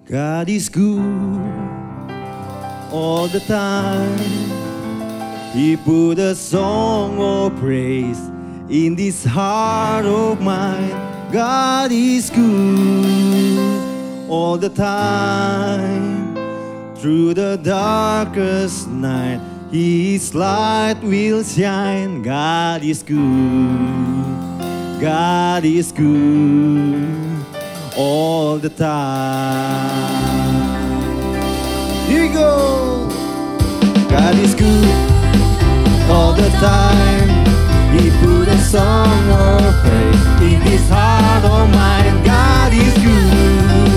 God is good all the time. He put a song of praise in this heart of mine. God is good all the time. Through the darkest night, His light will shine. God is good. God is good all the time. Here we go. God is good all the time. He put a song of praise in this heart of mine. God is good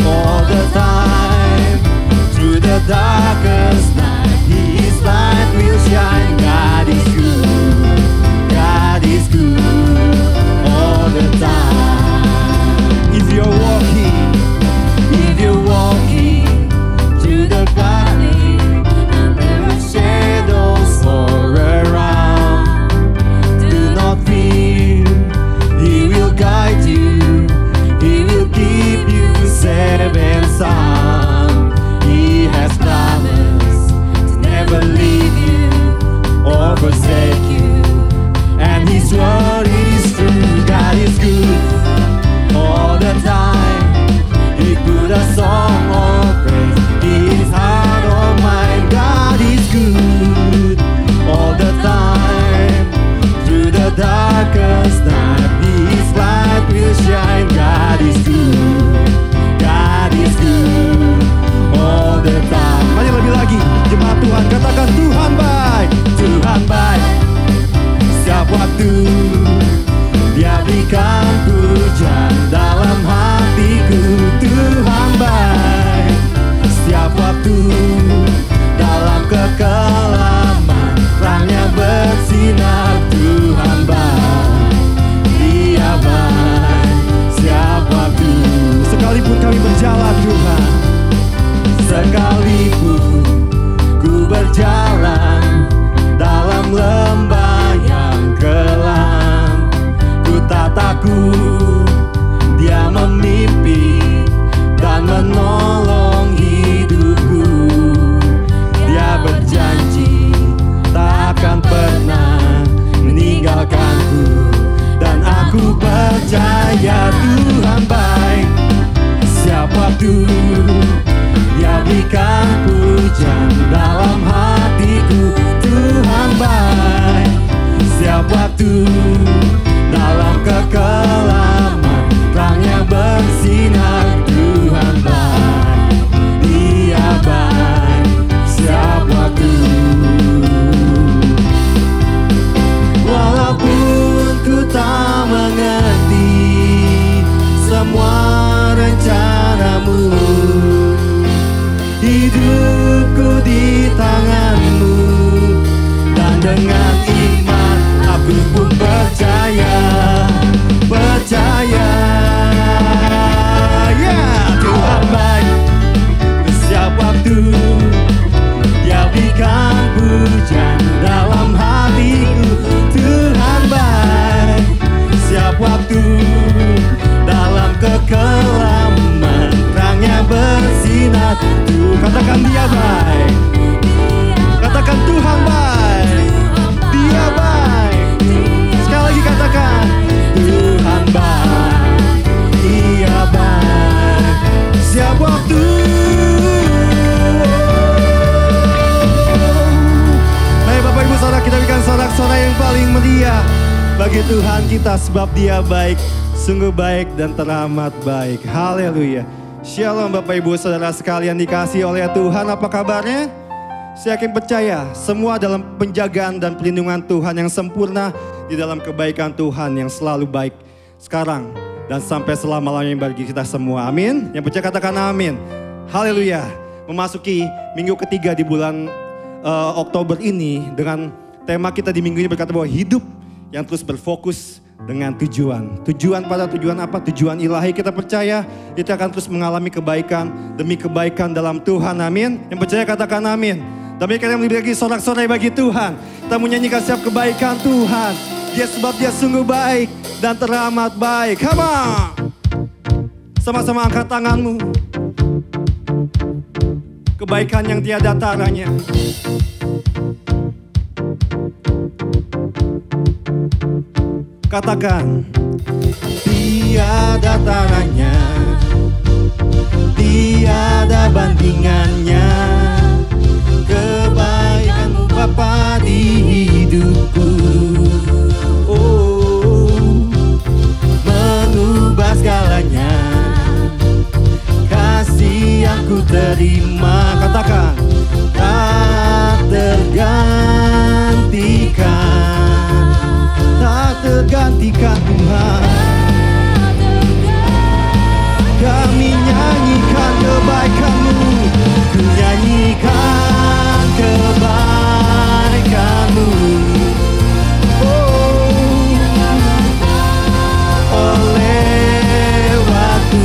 all the time. Through the darkest night, His light will shine. God is good. God is good all the time. If you're walking through the valley, under the shadows all around, do not fear. He will guide you. He will keep you safe and sound. He has promised to never leave you or forsake you, and His word is true. God is good all the time. He put a song of praise in His heart of mine. God is good all the time. Through the darkest night, His light will shine. God is good. God is good all the time. Mari lebih lagi, jemaat Tuhan, katakan Tuhan baik. Tuhan baik. Setiap waktu Dia berikan pujian dalam hatiku. Tuhan baik. Setiap waktu dalam kekelaman, terangnya bersinar. Tuhan baik. Dia baik. Setiap waktu. Sekalipun kami berjalan Tuhan, sekalipun ku berjalan dalam lembah yang kelam, ku tak takut. Dia memimpin dan menolong hidupku. Dia berjanji takkan pernah meninggalkanku, dan aku percaya Tuhan baik. Setiap waktu Dia berikan pujian dalam hatiku. Tuhan baik. Setiap waktu dalam kekelaman, terangnya bersinar. Tuhan baik. Dia baik setiap waktu. Walaupun ku tak mengerti semua rencanamu, hidupku di tanganmu, dan dengan iman aku pun percaya. Yeah, Tuhan baik. Setiap waktu Dia berikan pujian dalam hatiku. Tuhan baik. Setiap waktu dalam kekelaman, terangnya bersinar. Katakan Dia baik. Katakan Tuhan baik. Dia baik. Sekali lagi katakan Tuhan baik. Dia baik. Setiap waktu. Baik Bapak Ibu Saudara, kita berikan sorak-sorai yang paling meriah bagi Tuhan kita, sebab Dia baik, sungguh baik dan teramat baik. Haleluya. Shalom Bapak Ibu Saudara sekalian dikasihi oleh Tuhan, apa kabarnya? Saya yakin percaya semua dalam penjagaan dan perlindungan Tuhan yang sempurna, di dalam kebaikan Tuhan yang selalu baik sekarang dan sampai selama-lamanya bagi kita semua. Amin. Yang percaya katakan amin. Haleluya. Memasuki minggu ketiga di bulan Oktober ini, dengan tema kita di minggu ini berkata bahwa hidup yang terus berfokus dengan tujuan. Tujuan pada tujuan apa? Tujuan ilahi. Kita percaya kita akan terus mengalami kebaikan demi kebaikan dalam Tuhan. Amin. Yang percaya katakan amin. Dan kita yang lebih lagi sorak-sorai bagi Tuhan. Kita menyanyikan setiap kebaikan Tuhan. Dia sebab Dia sungguh baik dan teramat baik. Come on. Sama-sama angkat tanganmu. kebaikan yang tiada taranya. Katakan, tiada taranya, tiada bandingannya, kebaikan-Mu Bapa di hidupku. Oh, mengubah segalanya, kasih yang ku terima. Katakan, tak tergantikan, tak tergantikan Tuhan. Kami nyanyikan kebaikan-Mu, ku nyanyikan kebaikan-Mu. Oleh waktu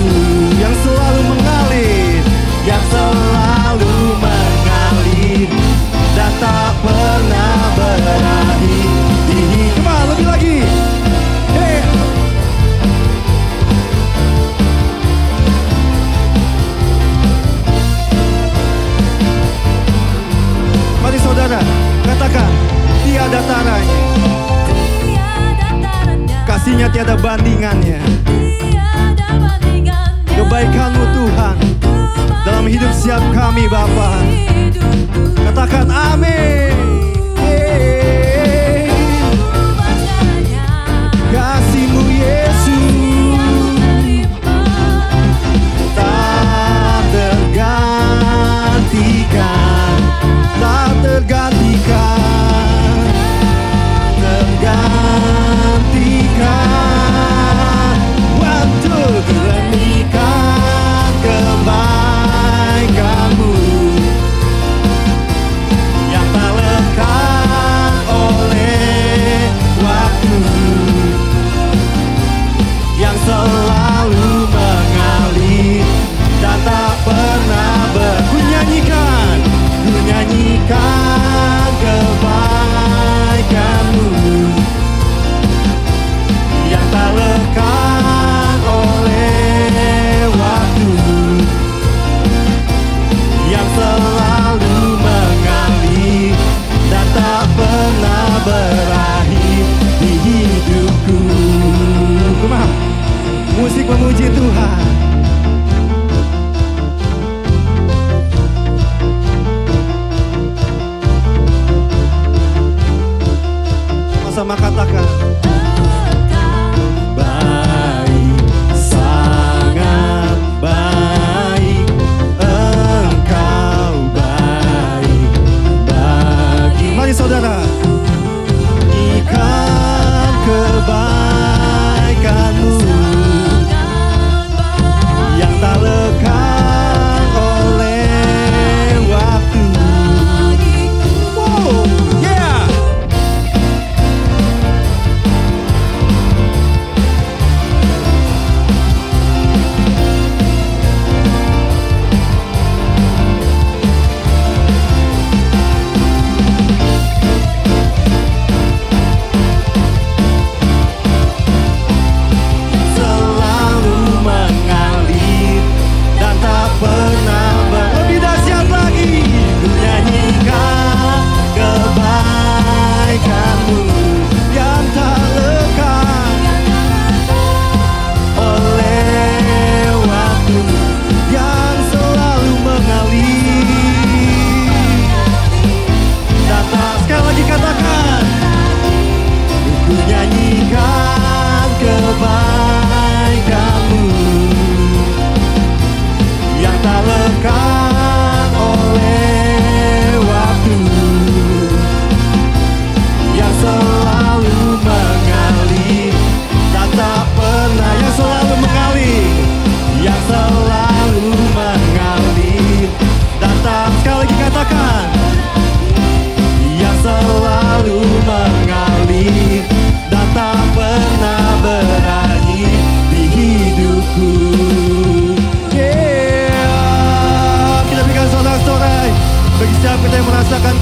yang selalu mengalir, yang selalu mengalir dan tak pernah berakhir. Kembali lebih lagi. Hey. Mari saudara, katakan, tiada taranya, kasihnya tiada bandingannya, kebaikan-Mu Tuhan dalam hidup setiap kami Bapa. Katakan amin. Kasih-Mu Yesus tak tergantikan, tak tergantikan, tergantikan. Untuk demikian kebaikan-Mu yang tak lekang oleh waktu, yang selalu mengalir dan tak pernah ku nyanyikan, ku nyanyikan kebaikan-Mu yang tak lekang oleh waktu, yang selalu mengalir dan tak pernah berakhir di hidupku. Kumah, musik memuji Tuhan. Sama-sama katakan, baik, sangat baik, Engkau baik bagi. Mari saudara, ikan kebaikan-Mu yang tak lekang oleh waktu. Wow, yeah.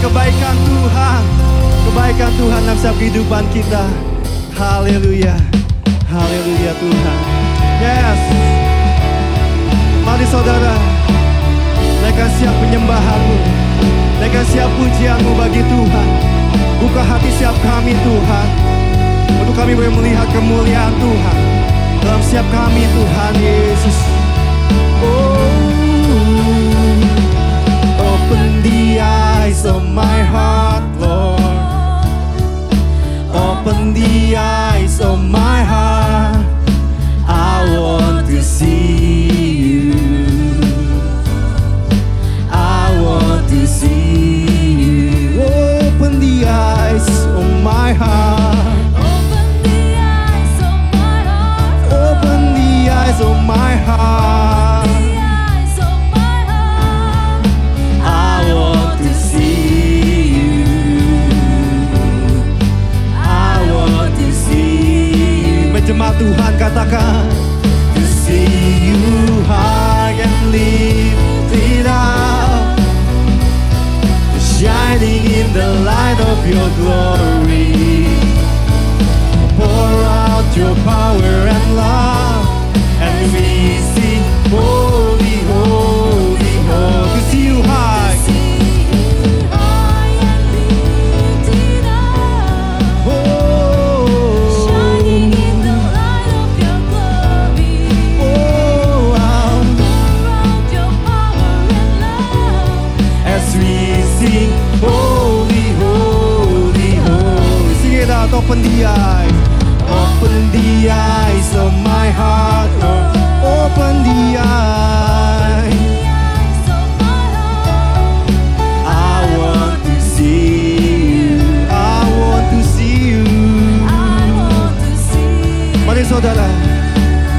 kebaikan Tuhan. Kebaikan Tuhan dalam setiap kehidupan kita. Haleluya. Haleluya Tuhan. Yes. Mari saudara, naikkan Naikkan siap penyembahanmu, naikkan siap pujianmu bagi Tuhan. Buka hati siap kami Tuhan, untuk kami boleh melihat kemuliaan Tuhan dalam siap kami Tuhan Yesus. Open the eyes of my heart, Lord. Open the eyes of my heart. I want to see you. I want to see you. Open the eyes of my heart. Open the eyes of my heart. Open the eyes of my heart. The eyes of my heart. I want to see you. I want to see you. Menjemaat Tuhan katakan, to see you high and lifted up, shining in the light of your glory. Pour out your power and love, and we sing holy, holy, holy. To see you high. See you high and lifted up, shining in the light of your glory. Pour out your power and love, As we sing holy, holy, holy. Sing it out, open the eyes. Open the eyes of my heart, Lord. Open the eyes. the eyes of my heart. I want to see you. I want to see you. I want to see. Mari saudara,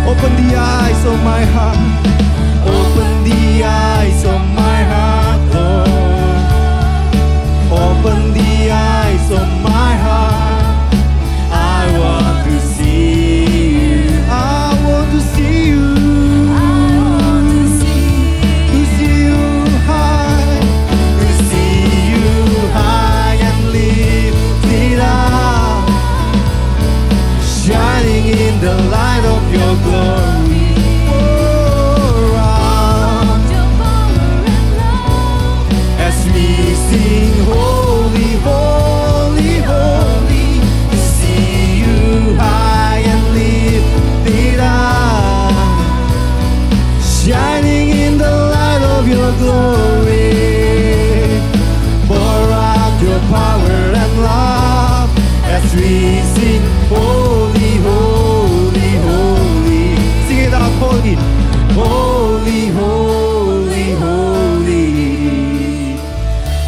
open the eyes of my heart. Open the eyes of my heart, Lord. Open the eyes of my heart. I want to see you. I want to see you. I want to To see you high. To see you high and lifted up, shining in the light of your glory. Pour out your power and love, as we sing holy, holy, holy. To see you high and lifted up, shining in the light of your glory. Pour out your power and love as we sing holy, holy, holy. Sing it out, holy, holy, holy, holy.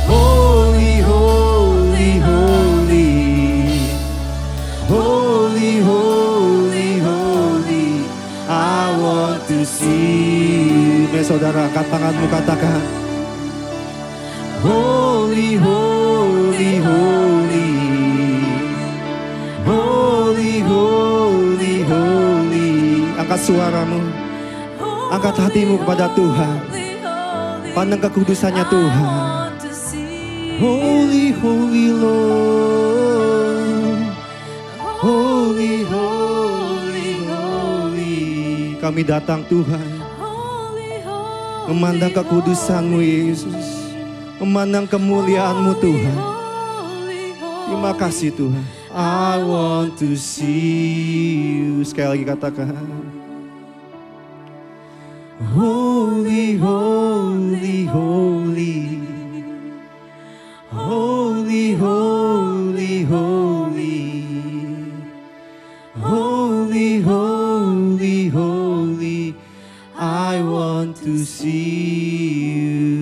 Holy, holy, holy. Holy, holy, holy. I want to see you. Mari saudara, angkat tanganmu, katakan holy, holy, holy. Holy, holy, holy. Angkat suaramu, angkat hatimu kepada Tuhan. Pandang kekudusannya Tuhan. Holy, holy Lord. Holy, holy, holy. Kami datang Tuhan, memandang kekudusan-Mu Yesus, memandang kemuliaan-Mu Tuhan. Terima kasih Tuhan. I want to see you. Sekali lagi katakan holy, holy, holy. Holy, holy, holy. Holy, holy, holy. I want to see you.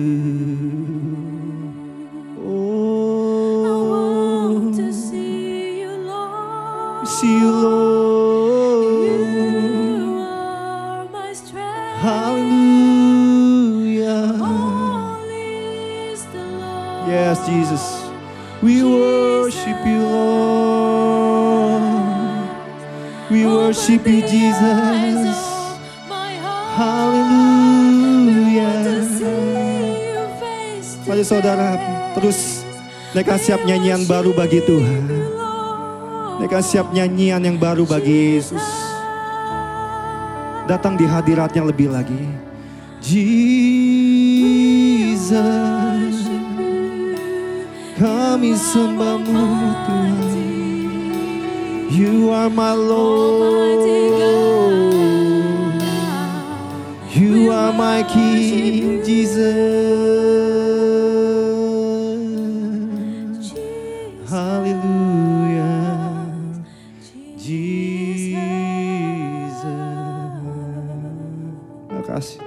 Oh, to see you, Lord. see you, Lord. You are my strength. Hallelujah. Holy is the Lord. Yes, Jesus. We worship you, Lord. We worship you, Jesus. Hallelujah. Mari saudara terus naikkan siap nyanyian baru bagi Tuhan. Naikkan siap nyanyian yang baru bagi Yesus. Datang di hadiratnya lebih lagi. Jesus. Jesus. Kami sembahmu Tuhan. You are my Lord. You are my King, Jesus. Hallelujah, Jesus. Terima kasih.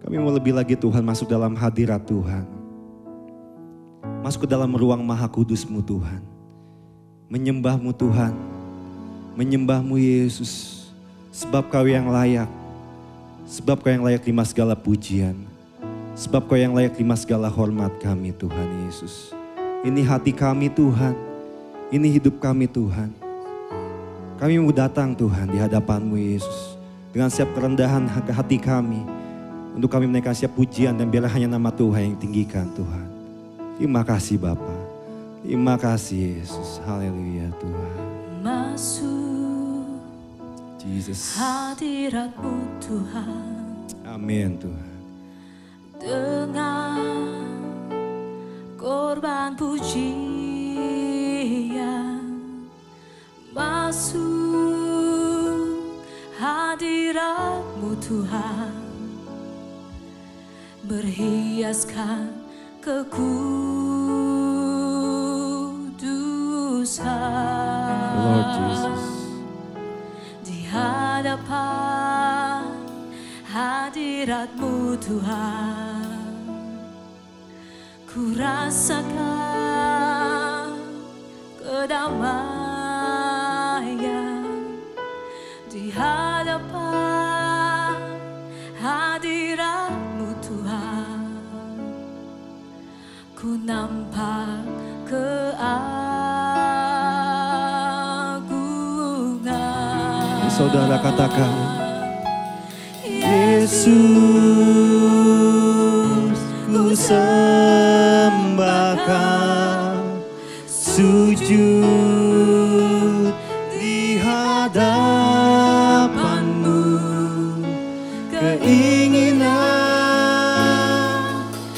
Kami mau lebih lagi Tuhan masuk dalam hadirat Tuhan. Masuk ke dalam ruang maha kudus-Mu Tuhan. Menyembah-Mu Tuhan. Menyembah-Mu Yesus. Sebab Kau yang layak. Sebab Kau yang layak terima segala pujian. Sebab Kau yang layak terima segala hormat kami Tuhan Yesus. Ini hati kami Tuhan. Ini hidup kami Tuhan. Kami mau datang Tuhan di hadapan-Mu Yesus. Dengan setiap kerendahan hati kami. Untuk kami menaikkan setiap pujian dan biarlah hanya nama Tuhan yang tinggikan Tuhan. Terima kasih Bapa. Terima kasih Yesus. Haleluya Tuhan. Masuk Jesus. hadirat-Mu Tuhan. Amin Tuhan. Dengan korban pujian. Masuk hadirat-Mu Tuhan. Berhiaskan kekudusan. Lord Jesus. Di hadapan hadirat-Mu Tuhan, ku rasakan kedamaian. Di hadapan hadirat-Mu Tuhan, ku nampak keagungan. Saudara katakan, Yesus, ku sembahkan, sujud di hadapan-Mu, keinginan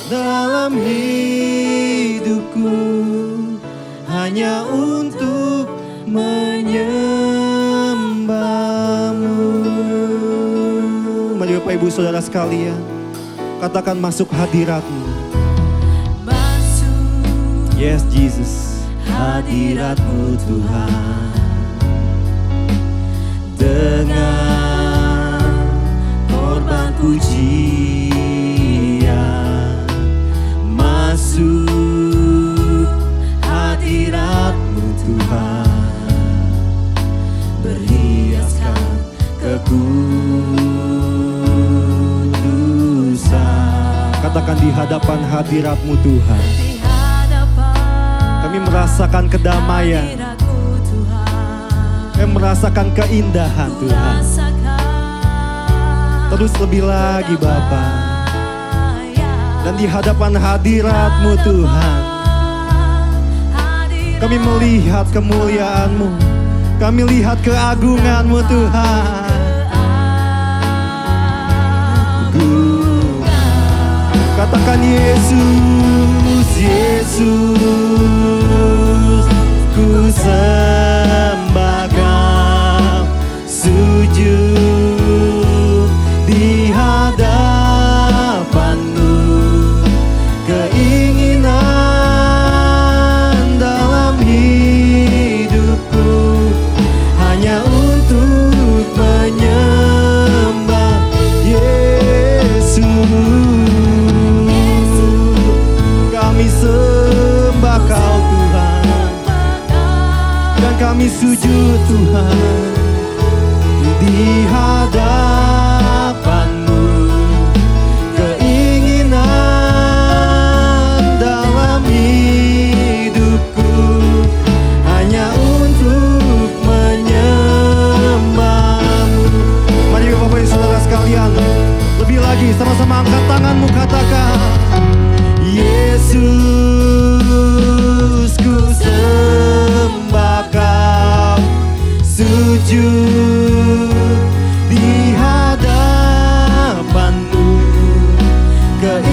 dalam hidupku hanya untuk menyembah-Mu. Mari Bapak Ibu Saudara sekalian, katakan masuk hadirat-Mu. Masuk Yes Jesus, hadirat-Mu Tuhan. Dengan korban pujian, masuk hadirat-Mu Tuhan. Berhiaskan kekudusan. Katakan di hadapan hadirat-Mu Tuhan. di hadapan Kami merasakan kedamaian. hadirat-Mu Tuhan. Kami merasakan keindahan Ku Tuhan. rasakan Terus lebih lagi Bapa. kedamaian. Dan di hadapan hadirat-Mu Tuhan, kami melihat kemuliaan-Mu. Kami lihat keagungan-Mu Tuhan. Katakan Yesus, Yesus, ku sembahkan, sujud di hadapan-Mu, keinginan dalam hidupku hanya untuk menyembah Yesus. Kami sembah Kau Tuhan, dan kami sujud Tuhan di hadapan-Mu, keinginan dalam hidupku hanya untuk menyembah-Mu. Mari Bapak Ibu Saudara sekalian, lebih lagi sama-sama angkat tanganmu, katakan Yesus, ku sembahkan, sujud di hadapan-Mu, keinginan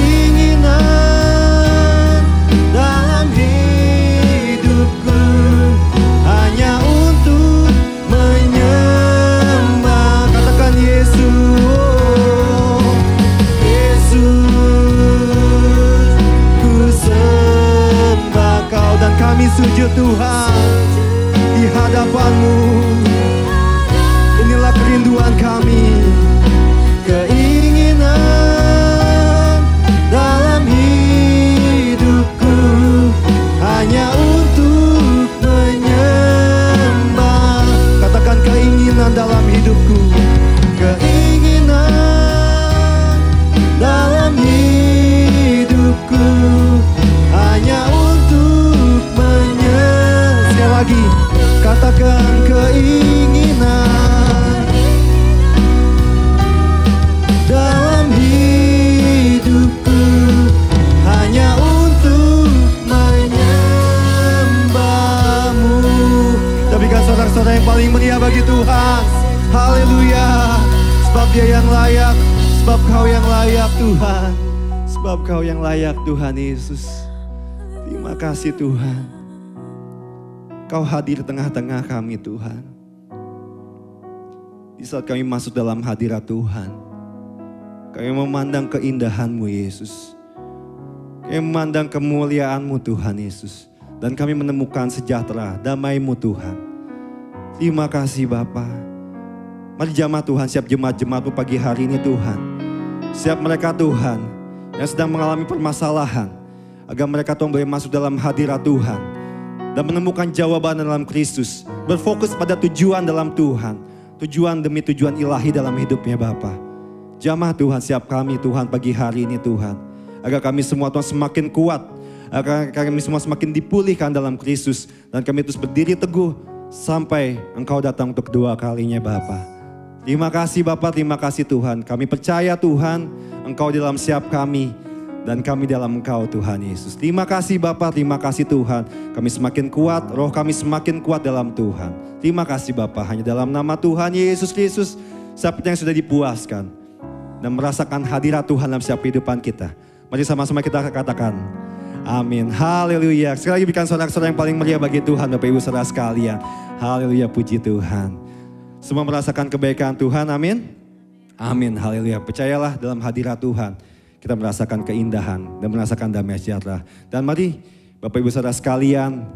bagi Tuhan. Haleluya. Sebab Dia yang layak, sebab Kau yang layak Tuhan. Sebab Kau yang layak Tuhan Yesus. Terima kasih Tuhan. Kau hadir tengah-tengah kami Tuhan. Di saat kami masuk dalam hadirat Tuhan, kami memandang keindahan-Mu Yesus. Kami memandang kemuliaan-Mu Tuhan Yesus. Dan kami menemukan sejahtera, damai-Mu Tuhan. Terima kasih Bapa. Mari jamaah Tuhan, siap jemaat-jemaat-Mu pagi hari ini Tuhan. Siap mereka Tuhan yang sedang mengalami permasalahan, agar mereka Tuhan boleh masuk dalam hadirat Tuhan dan menemukan jawaban dalam Kristus. Berfokus pada tujuan dalam Tuhan, tujuan demi tujuan ilahi dalam hidupnya Bapa. Jamaah Tuhan, siap kami Tuhan pagi hari ini Tuhan, agar kami semua Tuhan semakin kuat, agar kami semua semakin dipulihkan dalam Kristus, dan kami terus berdiri teguh sampai Engkau datang untuk kedua kalinya Bapa. Terima kasih Bapa, terima kasih Tuhan. Kami percaya Tuhan, Engkau di dalam setiap kami, dan kami dalam Engkau Tuhan Yesus. Terima kasih Bapa, terima kasih Tuhan. Kami semakin kuat, roh kami semakin kuat dalam Tuhan. Terima kasih Bapa, hanya dalam nama Tuhan Yesus Kristus, setiap yang sudah dipuaskan dan merasakan hadirat Tuhan dalam setiap kehidupan kita. Mari sama-sama kita katakan, amin. Haleluya. Sekali lagi berikan sorak-sorak yang paling meriah bagi Tuhan Bapak Ibu saudara sekalian. Haleluya, puji Tuhan. Semua merasakan kebaikan Tuhan, amin. Amin, haleluya. Percayalah dalam hadirat Tuhan kita merasakan keindahan dan merasakan damai sejahtera. Dan mari Bapak Ibu saudara sekalian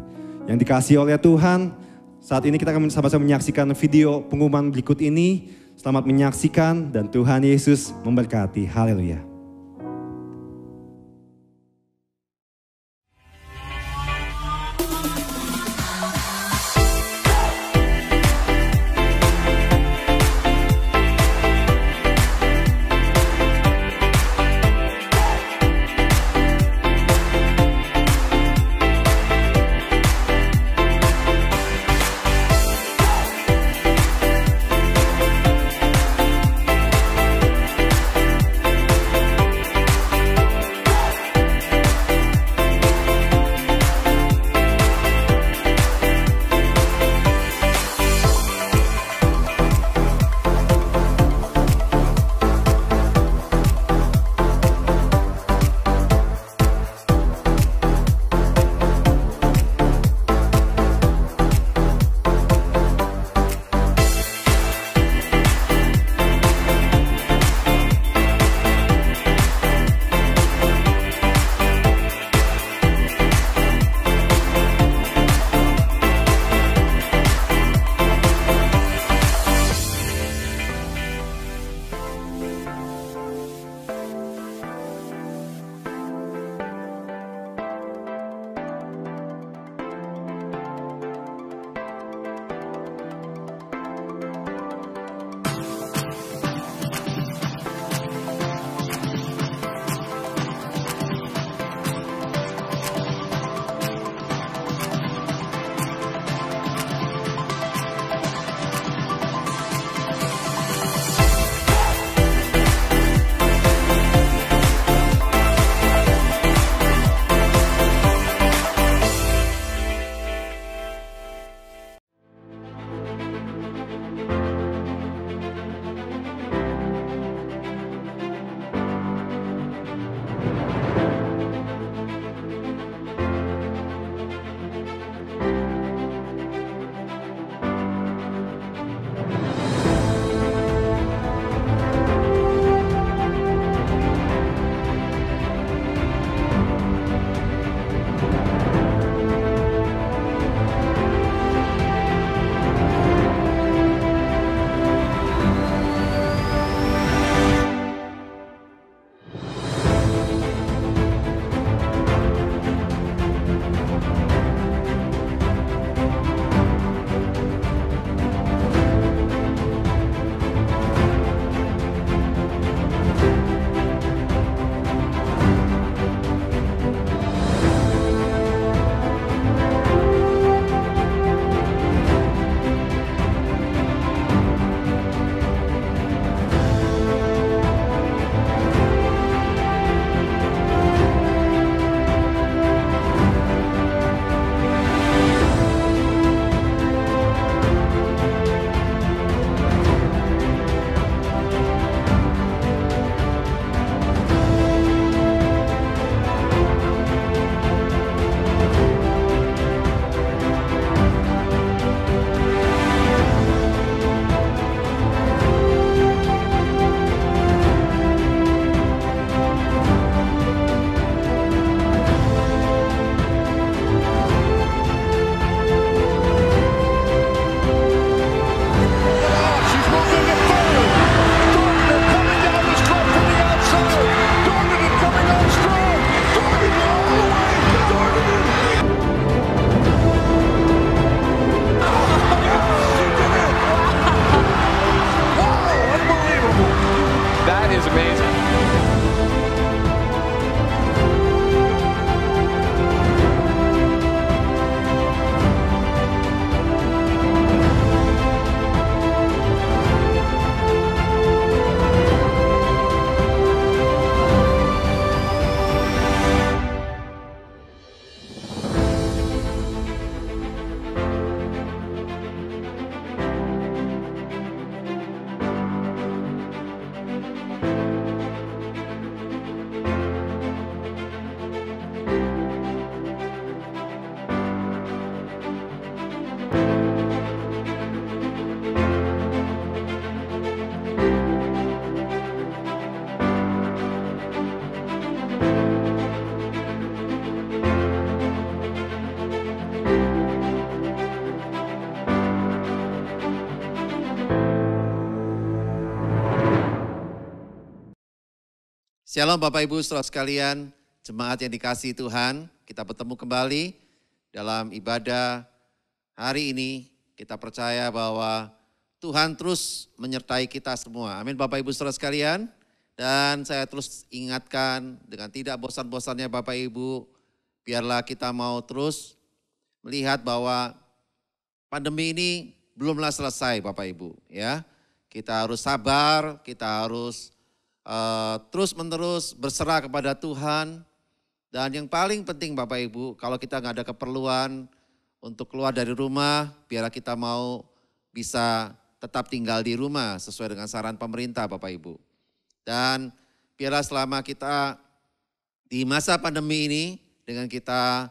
yang dikasihi oleh Tuhan, saat ini kita akan sama-sama menyaksikan video pengumuman berikut ini. Selamat menyaksikan dan Tuhan Yesus memberkati. Haleluya. Shalom Bapak Ibu saudara sekalian, jemaat yang dikasihi Tuhan, kita bertemu kembali dalam ibadah hari ini. Kita percaya bahwa Tuhan terus menyertai kita semua. Amin Bapak Ibu saudara sekalian. Dan saya terus ingatkan dengan tidak bosan-bosannya Bapak Ibu, biarlah kita mau terus melihat bahwa pandemi ini belumlah selesai Bapak Ibu. Ya, kita harus sabar, kita harus terus-menerus berserah kepada Tuhan. Dan yang paling penting Bapak Ibu, kalau kita nggak ada keperluan untuk keluar dari rumah, biarlah kita mau bisa tetap tinggal di rumah sesuai dengan saran pemerintah Bapak Ibu. Dan biarlah selama kita di masa pandemi ini, dengan kita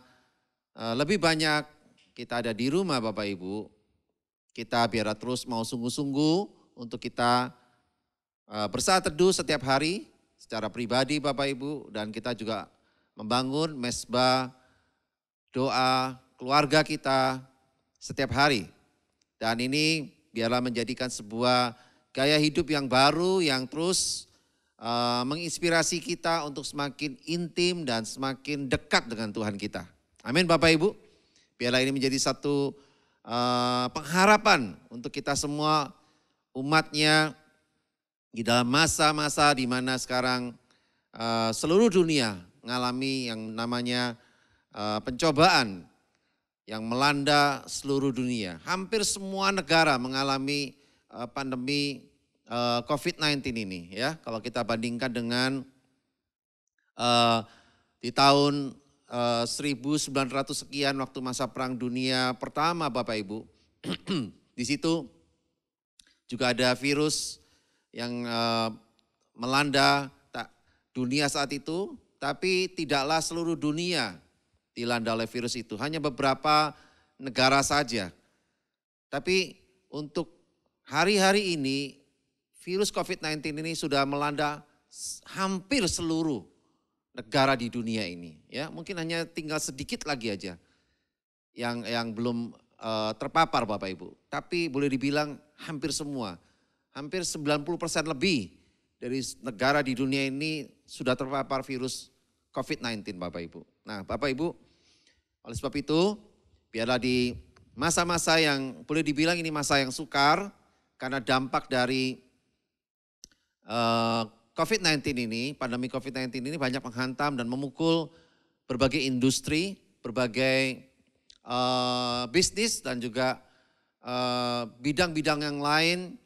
lebih banyak kita ada di rumah Bapak Ibu, kita biarlah terus mau sungguh-sungguh untuk kita bersaat teduh setiap hari secara pribadi Bapak Ibu, dan kita juga membangun mesbah doa keluarga kita setiap hari. Dan ini biarlah menjadikan sebuah gaya hidup yang baru yang terus menginspirasi kita untuk semakin intim dan semakin dekat dengan Tuhan kita. Amin Bapak Ibu. Biarlah ini menjadi satu pengharapan untuk kita semua umatnya di dalam masa-masa di mana sekarang seluruh dunia mengalami yang namanya pencobaan yang melanda seluruh dunia. Hampir semua negara mengalami pandemi COVID-19 ini ya. Kalau kita bandingkan dengan di tahun 1900 sekian waktu masa Perang Dunia Pertama Bapak Ibu. Di situ juga ada virus yang melanda dunia saat itu, tapi tidaklah seluruh dunia dilanda oleh virus itu, hanya beberapa negara saja. Tapi untuk hari-hari ini, virus COVID-19 ini sudah melanda hampir seluruh negara di dunia ini. Ya, mungkin hanya tinggal sedikit lagi aja yang belum terpapar Bapak Ibu. Tapi boleh dibilang hampir semua. Hampir 90% lebih dari negara di dunia ini sudah terpapar virus COVID-19 Bapak Ibu. Nah Bapak Ibu, oleh sebab itu biarlah di masa-masa yang boleh dibilang ini masa yang sukar karena dampak dari COVID-19 ini, pandemi COVID-19 ini banyak menghantam dan memukul berbagai industri, berbagai bisnis dan juga bidang-bidang yang lain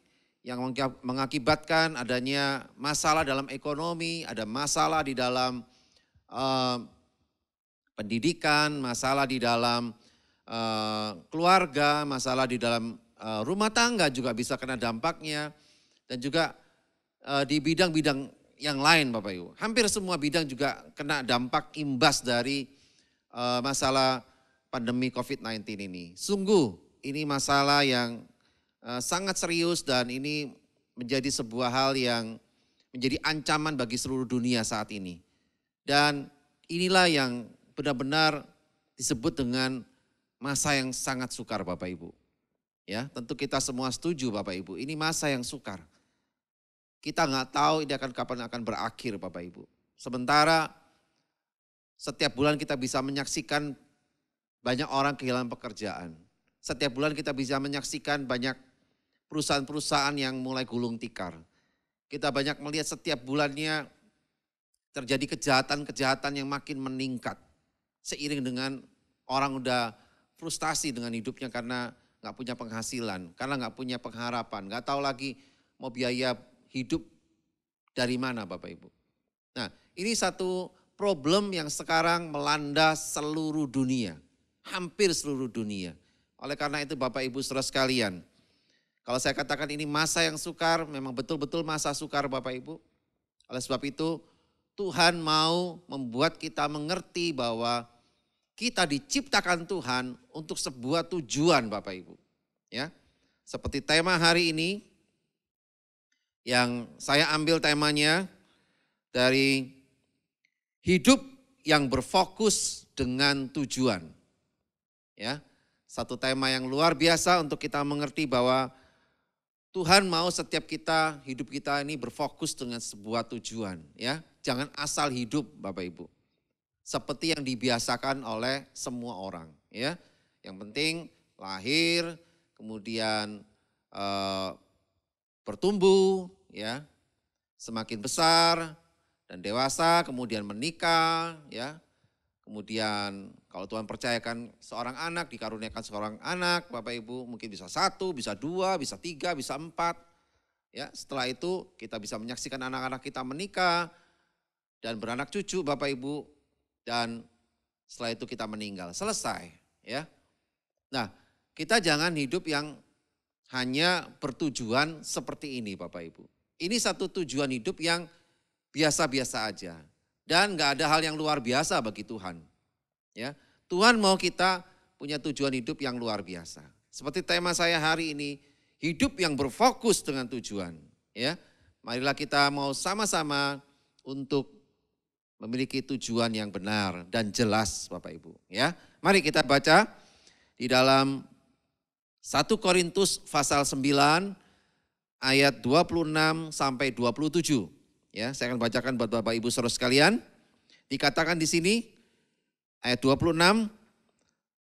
yang mengakibatkan adanya masalah dalam ekonomi, ada masalah di dalam pendidikan, masalah di dalam keluarga, masalah di dalam rumah tangga juga bisa kena dampaknya. Dan juga di bidang-bidang yang lain Bapak Ibu. Hampir semua bidang juga kena dampak imbas dari masalah pandemi COVID-19 ini. Sungguh ini masalah yang sangat serius dan ini menjadi sebuah hal yang menjadi ancaman bagi seluruh dunia saat ini. Dan inilah yang benar-benar disebut dengan masa yang sangat sukar Bapak Ibu. Ya, tentu kita semua setuju Bapak Ibu, ini masa yang sukar. Kita nggak tahu ini kapan akan berakhir Bapak Ibu. Sementara setiap bulan kita bisa menyaksikan banyak orang kehilangan pekerjaan. Setiap bulan kita bisa menyaksikan banyak perusahaan-perusahaan yang mulai gulung tikar. Kita banyak melihat setiap bulannya terjadi kejahatan-kejahatan yang makin meningkat. Seiring dengan orang udah frustasi dengan hidupnya karena nggak punya penghasilan, karena nggak punya pengharapan, nggak tahu lagi mau biaya hidup dari mana Bapak Ibu. Nah ini satu problem yang sekarang melanda seluruh dunia, hampir seluruh dunia. Oleh karena itu Bapak Ibu saudara sekalian, kalau saya katakan ini masa yang sukar, memang betul-betul masa sukar Bapak Ibu. Oleh sebab itu Tuhan mau membuat kita mengerti bahwa kita diciptakan Tuhan untuk sebuah tujuan Bapak Ibu. Ya, seperti tema hari ini yang saya ambil temanya dari hidup yang berfokus dengan tujuan. Ya, satu tema yang luar biasa untuk kita mengerti bahwa Tuhan mau setiap kita, hidup kita ini berfokus dengan sebuah tujuan, ya. Jangan asal hidup, Bapak Ibu. Seperti yang dibiasakan oleh semua orang, ya. Yang penting lahir, kemudian bertumbuh, ya. Semakin besar dan dewasa, kemudian menikah, ya. Kemudian kalau Tuhan percayakan seorang anak, dikaruniakan seorang anak, Bapak Ibu mungkin bisa 1, bisa 2, bisa 3, bisa 4. Ya, setelah itu kita bisa menyaksikan anak-anak kita menikah dan beranak cucu Bapak Ibu. Dan setelah itu kita meninggal, selesai. Ya. Nah, kita jangan hidup yang hanya bertujuan seperti ini Bapak Ibu. Ini satu tujuan hidup yang biasa-biasa aja. Dan gak ada hal yang luar biasa bagi Tuhan. Ya, Tuhan mau kita punya tujuan hidup yang luar biasa. Seperti tema saya hari ini, hidup yang berfokus dengan tujuan. Ya, marilah kita mau sama-sama untuk memiliki tujuan yang benar dan jelas Bapak Ibu. Ya, mari kita baca di dalam 1 Korintus pasal 9 ayat 26 sampai 27. Ya, saya akan bacakan buat Bapak Ibu Saudara sekalian. Dikatakan di sini ayat 26,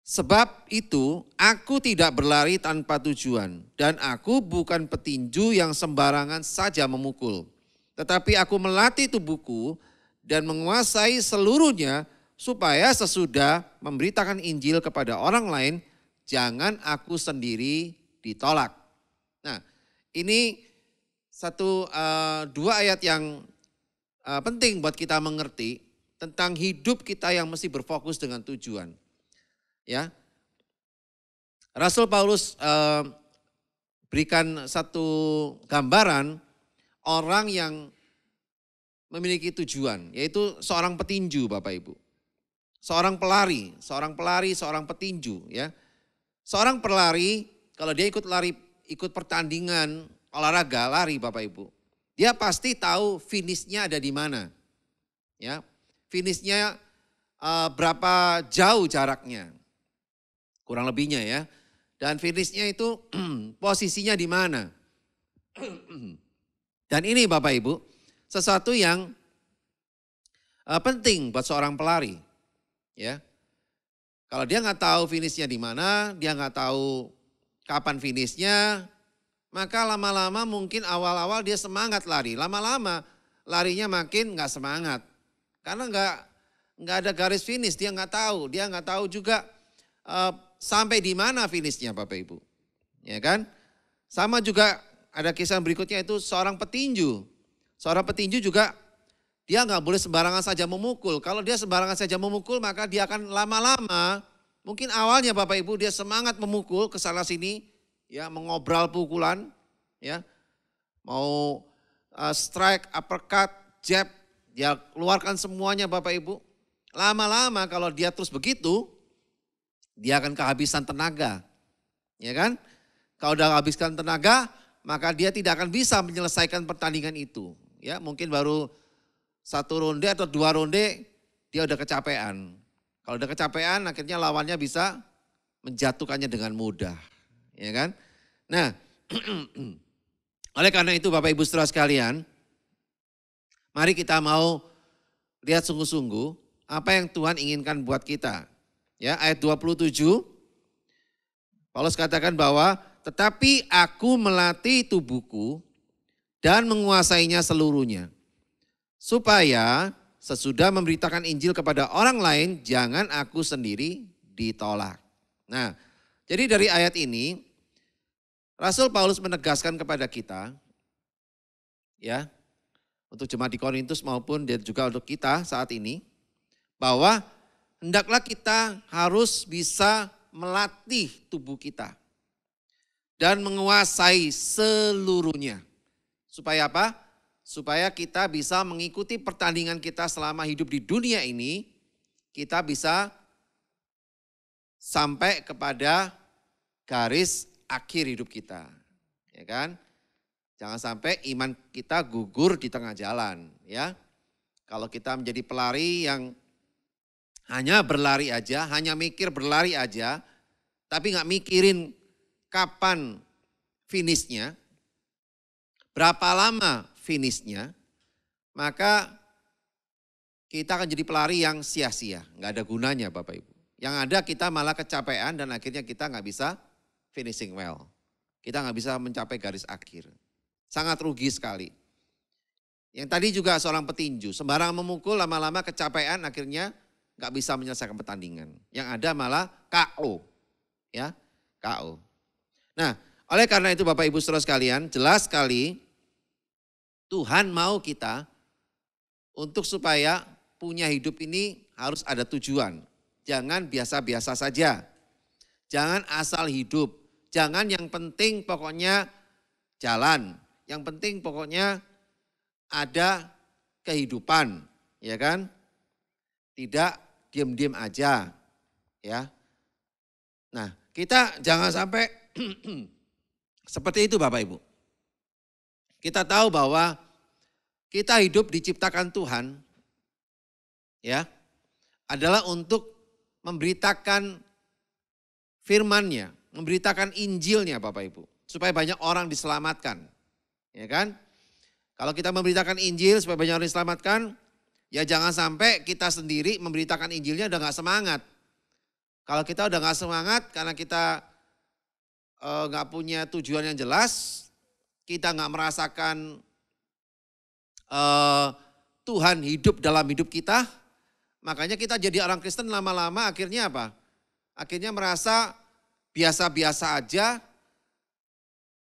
sebab itu aku tidak berlari tanpa tujuan dan aku bukan petinju yang sembarangan saja memukul. Tetapi aku melatih tubuhku dan menguasai seluruhnya supaya sesudah memberitakan Injil kepada orang lain, jangan aku sendiri ditolak. Nah, ini dua ayat yang penting buat kita mengerti tentang hidup kita yang mesti berfokus dengan tujuan. Ya, Rasul Paulus berikan satu gambaran orang yang memiliki tujuan, yaitu seorang petinju Bapak Ibu. Seorang pelari, seorang petinju. Ya, seorang pelari kalau dia ikut pertandingan olahraga, lari Bapak Ibu, dia pasti tahu finishnya ada di mana. Ya, finishnya berapa jauh jaraknya, kurang lebihnya ya. Dan finishnya itu posisinya di mana. Dan ini Bapak Ibu, sesuatu yang penting buat seorang pelari. Ya, kalau dia nggak tahu finishnya di mana, dia nggak tahu kapan finishnya, maka lama-lama mungkin awal-awal dia semangat lari, lama-lama larinya makin nggak semangat. Karena nggak ada garis finish, dia nggak tahu juga sampai di mana finishnya Bapak Ibu. Ya kan? Sama juga ada kisah berikutnya itu seorang petinju. Seorang petinju juga dia nggak boleh sembarangan saja memukul. Kalau dia sembarangan saja memukul maka dia akan lama-lama, mungkin awalnya Bapak Ibu dia semangat memukul ke sana sini, ya, mengobral pukulan, ya, mau strike, uppercut, jab, dia keluarkan semuanya Bapak Ibu. Lama-lama kalau dia terus begitu, dia akan kehabisan tenaga, ya kan? Kalau udah habiskan tenaga, maka dia tidak akan bisa menyelesaikan pertandingan itu. Ya, mungkin baru 1 ronde atau 2 ronde dia udah kecapean. Kalau udah kecapean, akhirnya lawannya bisa menjatuhkannya dengan mudah. Ya kan? Nah, oleh karena itu Bapak Ibu Saudara sekalian, mari kita mau lihat sungguh-sungguh apa yang Tuhan inginkan buat kita. Ya, ayat 27, Paulus katakan bahwa tetapi aku melatih tubuhku dan menguasainya seluruhnya. Supaya sesudah memberitakan Injil kepada orang lain, jangan aku sendiri ditolak. Nah, jadi dari ayat ini, Rasul Paulus menegaskan kepada kita, ya, untuk jemaat di Korintus maupun juga untuk kita saat ini, bahwa hendaklah kita harus bisa melatih tubuh kita dan menguasai seluruhnya. Supaya apa? Supaya kita bisa mengikuti pertandingan kita selama hidup di dunia ini, kita bisa sampai kepada garis akhir hidup kita. Ya kan? Jangan sampai iman kita gugur di tengah jalan, ya. Kalau kita menjadi pelari yang hanya berlari aja, hanya mikir berlari aja, tapi nggak mikirin kapan finishnya, berapa lama finishnya, maka kita akan jadi pelari yang sia-sia, nggak ada gunanya Bapak Ibu. Yang ada kita malah kecapean dan akhirnya kita nggak bisa finishing well. Kita nggak bisa mencapai garis akhir. Sangat rugi sekali. Yang tadi juga seorang petinju, sembarang memukul lama-lama kecapean akhirnya nggak bisa menyelesaikan pertandingan. Yang ada malah KO. Ya, KO. Nah, oleh karena itu Bapak Ibu Saudara sekalian, jelas sekali Tuhan mau kita untuk supaya punya hidup ini harus ada tujuan. Jangan biasa-biasa saja. Jangan asal hidup. Jangan yang penting pokoknya jalan. Yang penting pokoknya ada kehidupan, ya kan? Tidak diam-diam aja, ya. Nah, kita jangan sampai seperti itu Bapak Ibu. Kita tahu bahwa kita hidup diciptakan Tuhan, ya, adalah untuk memberitakan firman-Nya, memberitakan Injil-Nya Bapak Ibu, supaya banyak orang diselamatkan, ya kan? Kalau kita memberitakan Injil supaya banyak orang diselamatkan, ya jangan sampai kita sendiri memberitakan Injilnya udah gak semangat. Kalau kita udah gak semangat karena kita gak punya tujuan yang jelas, kita gak merasakan Tuhan hidup dalam hidup kita, makanya kita jadi orang Kristen lama-lama akhirnya apa? Akhirnya merasa biasa-biasa aja.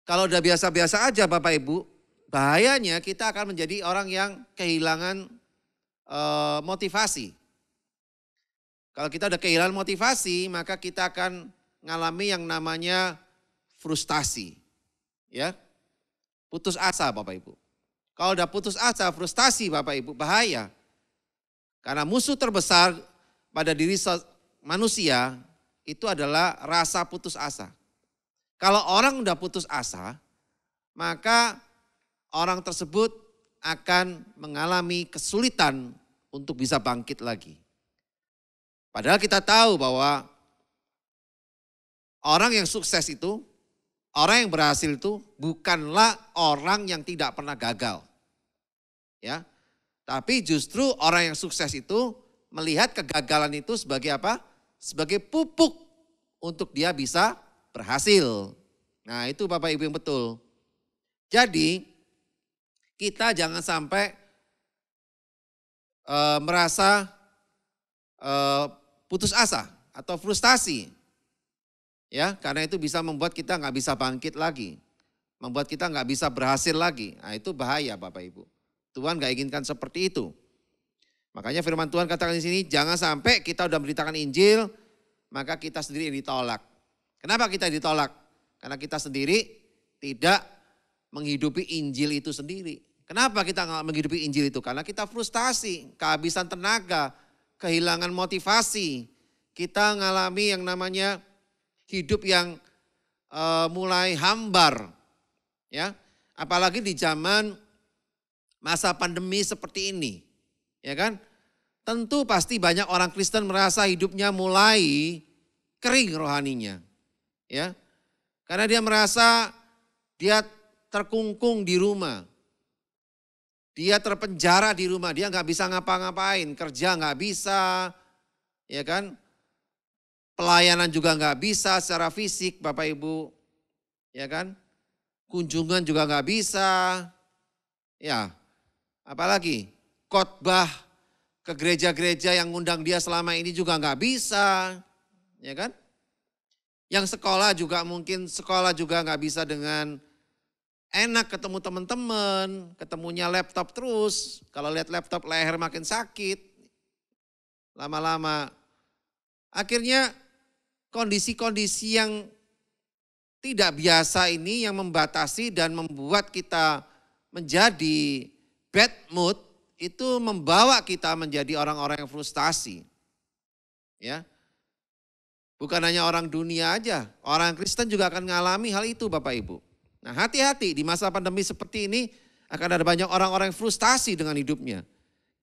Kalau udah biasa-biasa aja Bapak Ibu, bahayanya kita akan menjadi orang yang kehilangan motivasi. Kalau kita udah kehilangan motivasi, maka kita akan mengalami yang namanya frustasi. Ya, putus asa Bapak Ibu. Kalau udah putus asa, frustasi Bapak Ibu, bahaya. Karena musuh terbesar pada diri manusia itu adalah rasa putus asa. Kalau orang udah putus asa, maka orang tersebut akan mengalami kesulitan untuk bisa bangkit lagi. Padahal kita tahu bahwa orang yang sukses itu, orang yang berhasil itu bukanlah orang yang tidak pernah gagal. Ya. Tapi justru orang yang sukses itu melihat kegagalan itu sebagai apa? Sebagai pupuk untuk dia bisa berhasil. Nah, itu Bapak Ibu yang betul. Jadi kita jangan sampai merasa putus asa atau frustasi. Ya, karena itu bisa membuat kita nggak bisa bangkit lagi. Membuat kita nggak bisa berhasil lagi. Nah, itu bahaya Bapak Ibu. Tuhan nggak inginkan seperti itu. Makanya firman Tuhan katakan di sini, jangan sampai kita udah memberitakan Injil, maka kita sendiri ditolak. Kenapa kita ditolak? Karena kita sendiri tidak menghidupi Injil itu sendiri. Kenapa kita nggak menghidupi Injil itu? Karena kita frustasi, kehabisan tenaga, kehilangan motivasi. Kita mengalami yang namanya hidup yang mulai hambar. Ya, apalagi di zaman masa pandemi seperti ini. Ya kan? Tentu pasti banyak orang Kristen merasa hidupnya mulai kering rohaninya. Ya. Karena dia merasa dia terkungkung di rumah. Dia terpenjara di rumah, dia nggak bisa ngapa-ngapain, kerja nggak bisa, ya kan? Pelayanan juga nggak bisa secara fisik, Bapak Ibu, ya kan? Kunjungan juga nggak bisa, ya. Apalagi khotbah ke gereja-gereja yang ngundang dia selama ini juga nggak bisa, ya kan? Yang sekolah juga mungkin sekolah juga nggak bisa dengan enak ketemu teman-teman, ketemunya laptop terus. Kalau lihat laptop leher makin sakit. Lama-lama. Akhirnya kondisi-kondisi yang tidak biasa ini yang membatasi dan membuat kita menjadi bad mood, itu membawa kita menjadi orang-orang yang frustasi. Ya. Bukan hanya orang dunia aja, orang Kristen juga akan mengalami hal itu Bapak Ibu. Nah, hati-hati di masa pandemi seperti ini akan ada banyak orang-orang yang frustasi dengan hidupnya.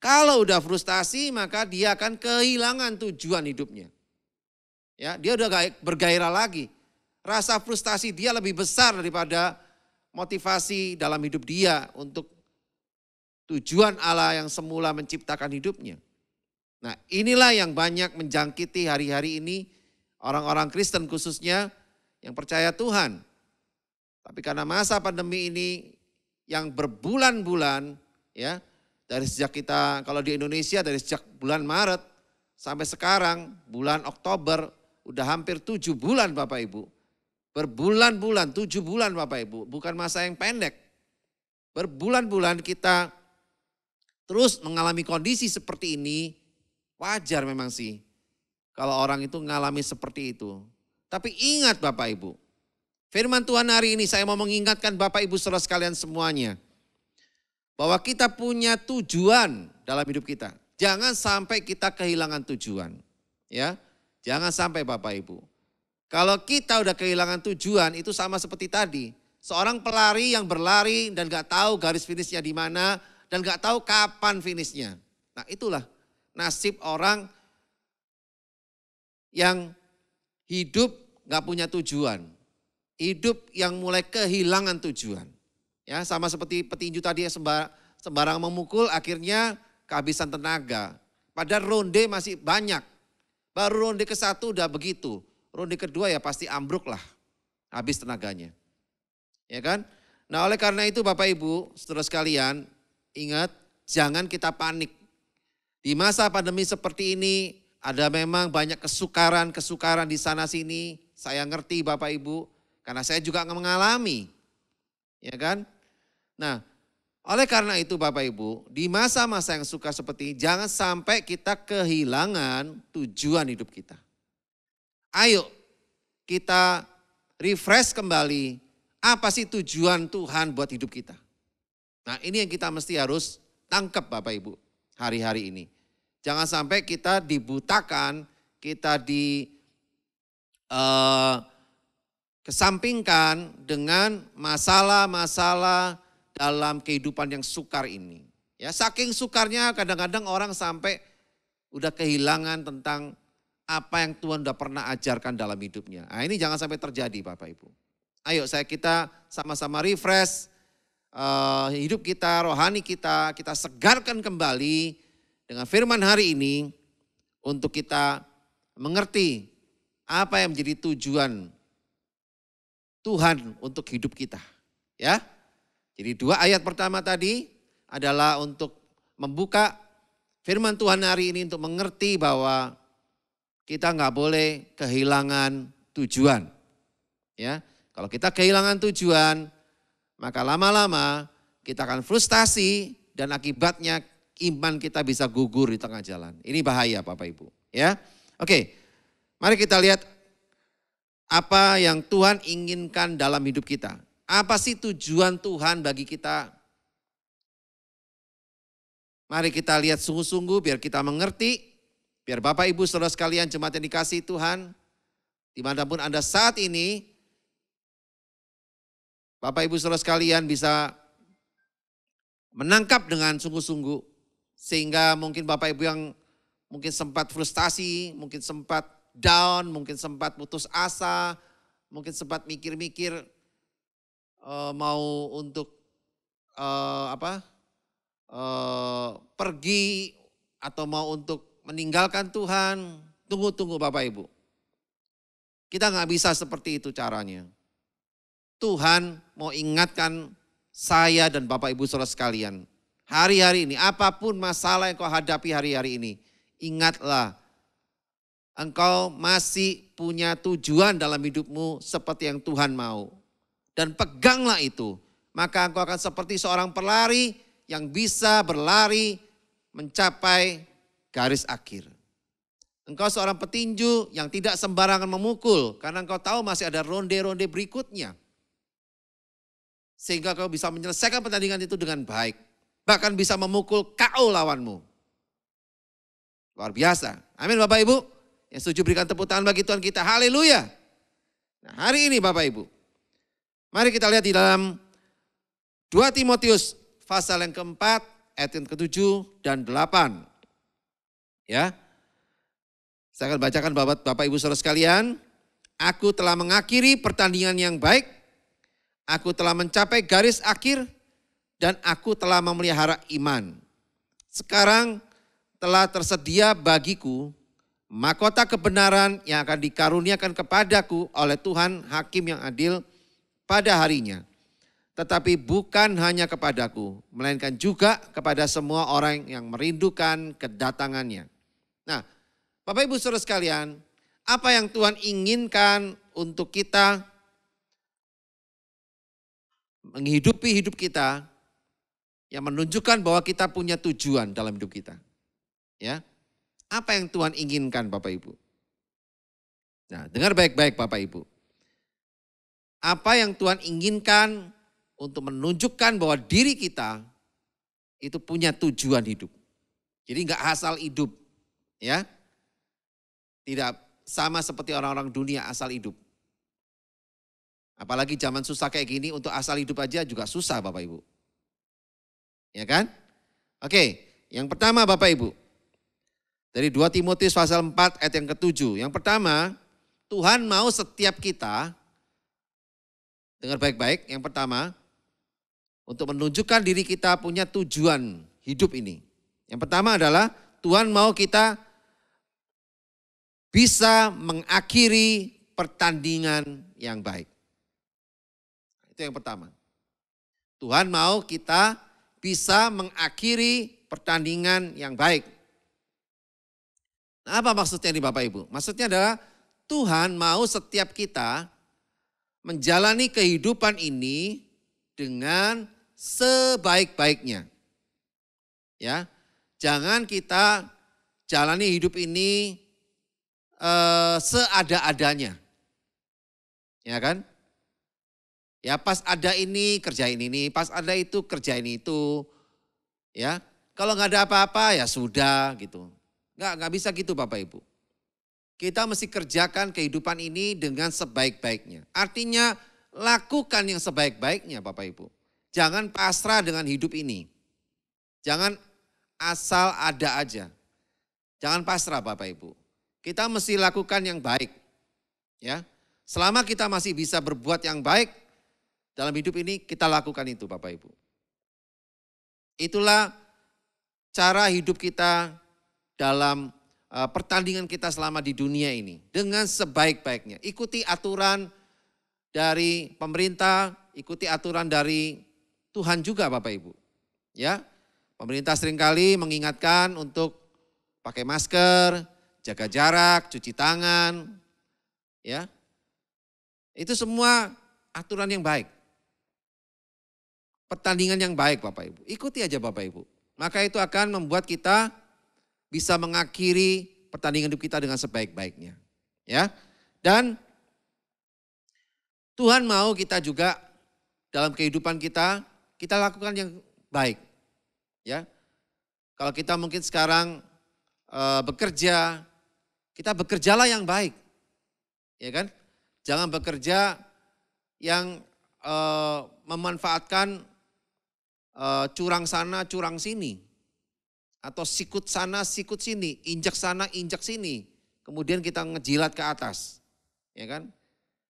Kalau udah frustasi maka dia akan kehilangan tujuan hidupnya. Ya, dia udah gak bergairah lagi. Rasa frustasi dia lebih besar daripada motivasi dalam hidup dia untuk tujuan Allah yang semula menciptakan hidupnya. Nah, inilah yang banyak menjangkiti hari-hari ini orang-orang Kristen khususnya yang percaya Tuhan. Tapi karena masa pandemi ini yang berbulan-bulan, ya, dari sejak kita, kalau di Indonesia dari sejak bulan Maret sampai sekarang bulan Oktober, udah hampir 7 bulan Bapak Ibu. Berbulan-bulan, 7 bulan Bapak Ibu, bukan masa yang pendek. Berbulan-bulan kita terus mengalami kondisi seperti ini, wajar memang sih kalau orang itu mengalami seperti itu. Tapi ingat Bapak Ibu, firman Tuhan hari ini saya mau mengingatkan Bapak Ibu saudara sekalian semuanya, bahwa kita punya tujuan dalam hidup kita. Jangan sampai kita kehilangan tujuan. Ya, jangan sampai Bapak Ibu. Kalau kita udah kehilangan tujuan itu sama seperti tadi. Seorang pelari yang berlari dan gak tahu garis finishnya di mana dan gak tahu kapan finishnya. Nah itulah nasib orang yang hidup gak punya tujuan. Hidup yang mulai kehilangan tujuan. Ya, sama seperti petinju tadi yang sembarang memukul akhirnya kehabisan tenaga. Padahal ronde masih banyak. Baru ronde ke-1 udah begitu. Ronde kedua ya pasti ambruk lah. Habis tenaganya. Ya kan? Nah oleh karena itu Bapak Ibu, saudara sekalian, ingat jangan kita panik. Di masa pandemi seperti ini ada memang banyak kesukaran di sana sini. Saya ngerti Bapak Ibu, karena saya juga mengalami. Ya kan? Nah, oleh karena itu Bapak Ibu, di masa-masa yang suka seperti ini, jangan sampai kita kehilangan tujuan hidup kita. Ayo kita refresh kembali, apa sih tujuan Tuhan buat hidup kita. Nah ini yang kita mesti harus tangkap Bapak Ibu hari-hari ini. Jangan sampai kita dibutakan, kita kesampingkan dengan masalah-masalah dalam kehidupan yang sukar ini. Ya, saking sukarnya kadang-kadang orang sampai udah kehilangan tentang apa yang Tuhan udah pernah ajarkan dalam hidupnya. Nah, ini jangan sampai terjadi Bapak Ibu. Ayo kita sama-sama refresh hidup kita, rohani kita segarkan kembali dengan firman hari ini untuk kita mengerti apa yang menjadi tujuan Tuhan untuk hidup kita. Ya. Jadi 2 ayat pertama tadi adalah untuk membuka firman Tuhan hari ini untuk mengerti bahwa kita nggak boleh kehilangan tujuan. Ya, kalau kita kehilangan tujuan, maka lama-lama kita akan frustasi dan akibatnya iman kita bisa gugur di tengah jalan. Ini bahaya Bapak Ibu. Ya, oke. Mari kita lihat apa yang Tuhan inginkan dalam hidup kita. Apa sih tujuan Tuhan bagi kita? Mari kita lihat sungguh-sungguh biar kita mengerti. Biar Bapak Ibu saudara sekalian jemaat yang dikasihi Tuhan, dimanapun Anda saat ini, Bapak Ibu saudara sekalian bisa menangkap dengan sungguh-sungguh. Sehingga mungkin Bapak Ibu yang mungkin sempat frustasi, mungkin sempat down, mungkin sempat putus asa, mungkin sempat mikir-mikir mau untuk pergi atau mau untuk meninggalkan Tuhan. Tunggu Bapak Ibu. Kita gak bisa seperti itu caranya. Tuhan mau ingatkan saya dan Bapak Ibu saudara sekalian. Hari-hari ini, apapun masalah yang kau hadapi hari-hari ini, ingatlah engkau masih punya tujuan dalam hidupmu seperti yang Tuhan mau. Dan peganglah itu. Maka engkau akan seperti seorang pelari yang bisa berlari mencapai garis akhir. Engkau seorang petinju yang tidak sembarangan memukul karena engkau tahu masih ada ronde-ronde berikutnya. Sehingga kau bisa menyelesaikan pertandingan itu dengan baik. Bahkan bisa memukul KO lawanmu. Luar biasa. Amin Bapak Ibu. Yang setuju berikan tepuk tangan bagi Tuhan kita. Haleluya. Nah, hari ini Bapak Ibu. Mari kita lihat di dalam 2 Timotius pasal yang keempat, ayat yang ke-7 dan 8. Ya, saya akan bacakan Bapak Ibu saudara sekalian. Aku telah mengakhiri pertandingan yang baik. Aku telah mencapai garis akhir dan aku telah memelihara iman. Sekarang telah tersedia bagiku mahkota kebenaran yang akan dikaruniakan kepadaku oleh Tuhan Hakim yang adil pada harinya. Tetapi bukan hanya kepadaku, melainkan juga kepada semua orang yang merindukan kedatangannya. Nah, Bapak Ibu Saudara sekalian, apa yang Tuhan inginkan untuk kita menghidupi hidup kita yang menunjukkan bahwa kita punya tujuan dalam hidup kita. Ya. Apa yang Tuhan inginkan Bapak Ibu? Nah, dengar baik-baik Bapak Ibu. Apa yang Tuhan inginkan untuk menunjukkan bahwa diri kita itu punya tujuan hidup. Jadi enggak asal hidup, ya. Tidak sama seperti orang-orang dunia asal hidup. Apalagi zaman susah kayak gini, untuk asal hidup aja juga susah Bapak Ibu. Ya kan? Oke, yang pertama Bapak Ibu. Dari 2 Timotius pasal 4 ayat yang ke-7. Yang pertama, Tuhan mau setiap kita, dengar baik-baik, yang pertama, untuk menunjukkan diri kita punya tujuan hidup ini. Yang pertama adalah Tuhan mau kita bisa mengakhiri pertandingan yang baik. Itu yang pertama. Tuhan mau kita bisa mengakhiri pertandingan yang baik. Nah, apa maksudnya nih Bapak Ibu? Maksudnya adalah Tuhan mau setiap kita menjalani kehidupan ini dengan sebaik-baiknya. Ya, jangan kita jalani hidup ini seada-adanya. Ya kan? Ya pas ada ini kerjain ini, pas ada itu kerjain itu. Ya, kalau nggak ada apa-apa ya sudah gitu. Nggak bisa gitu Bapak Ibu. Kita mesti kerjakan kehidupan ini dengan sebaik-baiknya. Artinya lakukan yang sebaik-baiknya Bapak Ibu. Jangan pasrah dengan hidup ini. Jangan asal ada aja. Jangan pasrah Bapak Ibu. Kita mesti lakukan yang baik. Ya, selama kita masih bisa berbuat yang baik dalam hidup ini, kita lakukan itu Bapak Ibu. Itulah cara hidup kita dalam pertandingan kita selama di dunia ini. Dengan sebaik-baiknya. Ikuti aturan dari pemerintah, ikuti aturan dari Tuhan juga Bapak Ibu. Ya, pemerintah seringkali mengingatkan untuk pakai masker, jaga jarak, cuci tangan. Ya, itu semua aturan yang baik. Pertandingan yang baik Bapak Ibu. Ikuti aja Bapak Ibu. Maka itu akan membuat kita bisa mengakhiri pertandingan hidup kita dengan sebaik-baiknya. Ya. Dan Tuhan mau kita juga dalam kehidupan kita lakukan yang baik. Ya. Kalau kita mungkin sekarang bekerja, kita bekerjalah yang baik. Ya kan? Jangan bekerja yang memanfaatkan curang sana, curang sini. Atau sikut sana, sikut sini, injak sana, injak sini. Kemudian kita ngejilat ke atas. Ya kan?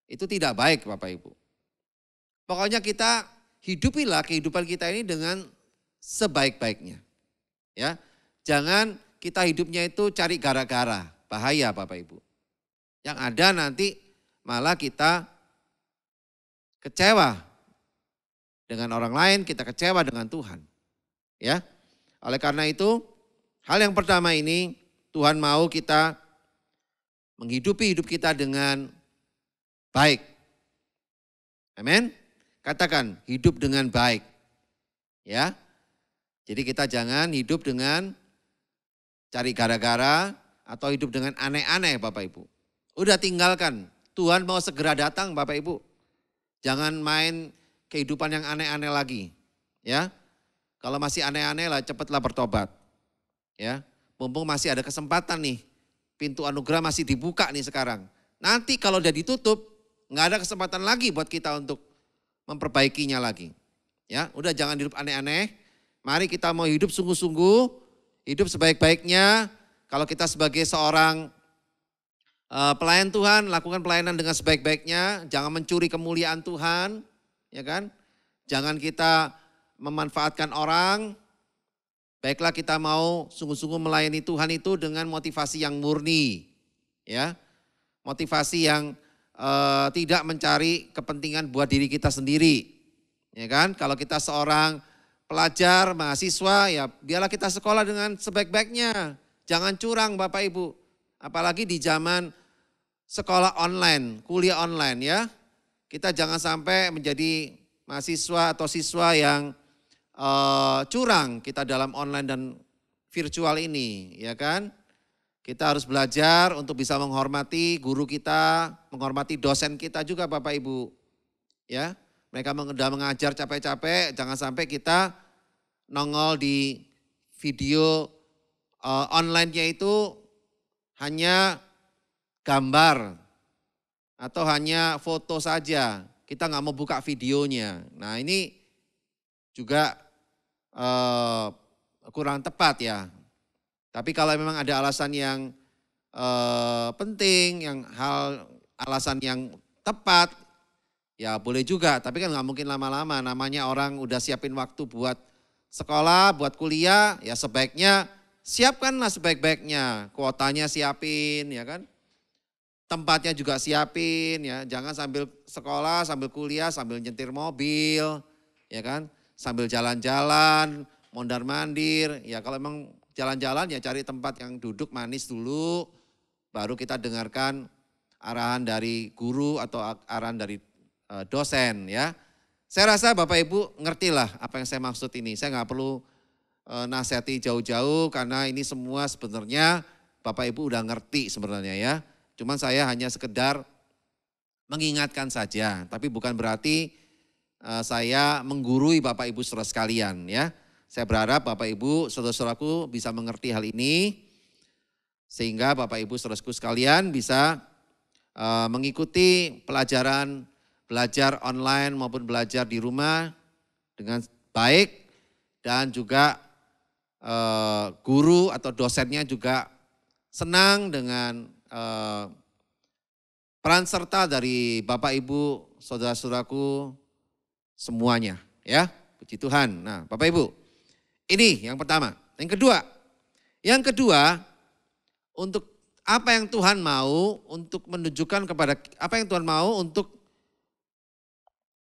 Itu tidak baik Bapak Ibu. Pokoknya kita hidupilah kehidupan kita ini dengan sebaik-baiknya. Ya, jangan kita hidupnya itu cari gara-gara. Bahaya Bapak Ibu. Yang ada nanti malah kita kecewa dengan orang lain, kita kecewa dengan Tuhan. Ya. Oleh karena itu, hal yang pertama ini Tuhan mau kita menghidupi hidup kita dengan baik. Amin. Katakan hidup dengan baik. Ya. Jadi kita jangan hidup dengan cari gara-gara atau hidup dengan aneh-aneh Bapak Ibu. Udah tinggalkan. Tuhan mau segera datang Bapak Ibu. Jangan main kehidupan yang aneh-aneh lagi. Ya. Kalau masih aneh-aneh lah cepatlah bertobat. Ya. Mumpung masih ada kesempatan nih. Pintu anugerah masih dibuka nih sekarang. Nanti kalau udah ditutup, nggak ada kesempatan lagi buat kita untuk memperbaikinya lagi. Ya, udah jangan hidup aneh-aneh. Mari kita mau hidup sungguh-sungguh, hidup sebaik-baiknya. Kalau kita sebagai seorang pelayan Tuhan, lakukan pelayanan dengan sebaik-baiknya. Jangan mencuri kemuliaan Tuhan. ya kan? Jangan kita memanfaatkan orang, baiklah kita mau sungguh-sungguh melayani Tuhan itu dengan motivasi yang murni, ya. Motivasi yang tidak mencari kepentingan buat diri kita sendiri, ya kan? Kalau kita seorang pelajar, mahasiswa, ya biarlah kita sekolah dengan sebaik-baiknya. Jangan curang Bapak Ibu, apalagi di zaman sekolah online, kuliah online ya. Kita jangan sampai menjadi mahasiswa atau siswa yang curang kita dalam online dan virtual ini, ya kan? Kita harus belajar untuk bisa menghormati guru kita, menghormati dosen kita juga Bapak Ibu. Ya, mereka sudah mengajar capek-capek, jangan sampai kita nongol di video online-nya itu hanya gambar atau hanya foto saja. Kita nggak mau buka videonya. Nah ini juga kurang tepat ya. Tapi kalau memang ada alasan yang penting, alasan yang tepat, ya boleh juga. Tapi kan nggak mungkin lama-lama. Namanya orang udah siapin waktu buat sekolah, buat kuliah, ya sebaiknya siapkanlah sebaik-baiknya. Kuotanya siapin, ya kan. Tempatnya juga siapin, ya. Jangan sambil sekolah, sambil kuliah, sambil nyetir mobil, ya kan. Sambil jalan-jalan, mondar-mandir. Ya kalau emang jalan-jalan ya cari tempat yang duduk manis dulu, baru kita dengarkan arahan dari guru atau arahan dari dosen ya. Saya rasa Bapak Ibu ngertilah apa yang saya maksud ini. Saya nggak perlu nasihati jauh-jauh karena ini semua sebenarnya Bapak Ibu udah ngerti sebenarnya ya. Cuman saya hanya sekedar mengingatkan saja, tapi bukan berarti saya menggurui Bapak Ibu saudara sekalian ya. Saya berharap Bapak Ibu saudara-saudaraku bisa mengerti hal ini sehingga Bapak Ibu saudaraku sekalian bisa mengikuti pelajaran, belajar online maupun belajar di rumah dengan baik dan juga guru atau dosennya juga senang dengan peran serta dari Bapak Ibu saudara-saudaraku semuanya ya. Puji Tuhan. Nah Bapak Ibu, ini yang pertama. Yang kedua, untuk apa yang Tuhan mau untuk menunjukkan kepada apa yang Tuhan mau untuk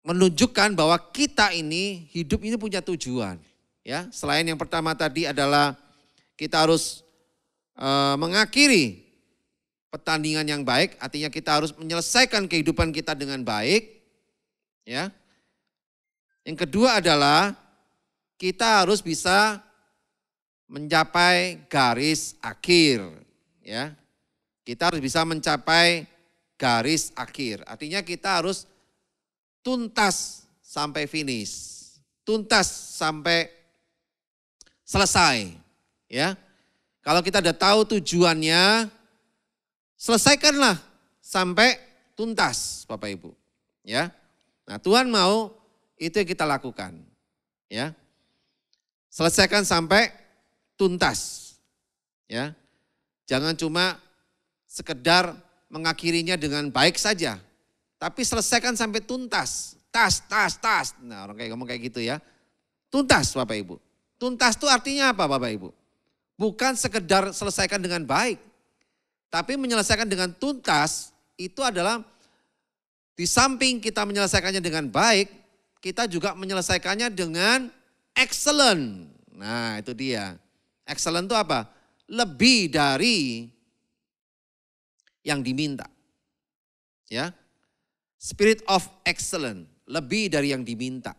menunjukkan bahwa kita ini hidup ini punya tujuan. Ya, selain yang pertama tadi adalah kita harus mengakhiri pertandingan yang baik, artinya kita harus menyelesaikan kehidupan kita dengan baik. Ya. Yang kedua adalah kita harus bisa mencapai garis akhir, ya. Kita harus bisa mencapai garis akhir. Artinya kita harus tuntas sampai finish, tuntas sampai selesai, ya. Kalau kita udah tahu tujuannya, selesaikanlah sampai tuntas, Bapak Ibu, ya. Nah, Tuhan mau itu yang kita lakukan, ya. Selesaikan sampai tuntas. Ya. Jangan cuma sekedar mengakhirinya dengan baik saja. Tapi selesaikan sampai tuntas. Tas. Nah orang kayak ngomong kayak gitu ya. Tuntas Bapak Ibu. Tuntas itu artinya apa Bapak Ibu? Bukan sekedar selesaikan dengan baik. Tapi menyelesaikan dengan tuntas itu adalah di samping kita menyelesaikannya dengan baik, kita juga menyelesaikannya dengan excellent. Nah itu dia. Excellent itu apa? Lebih dari yang diminta. Ya. Spirit of excellence. Lebih dari yang diminta.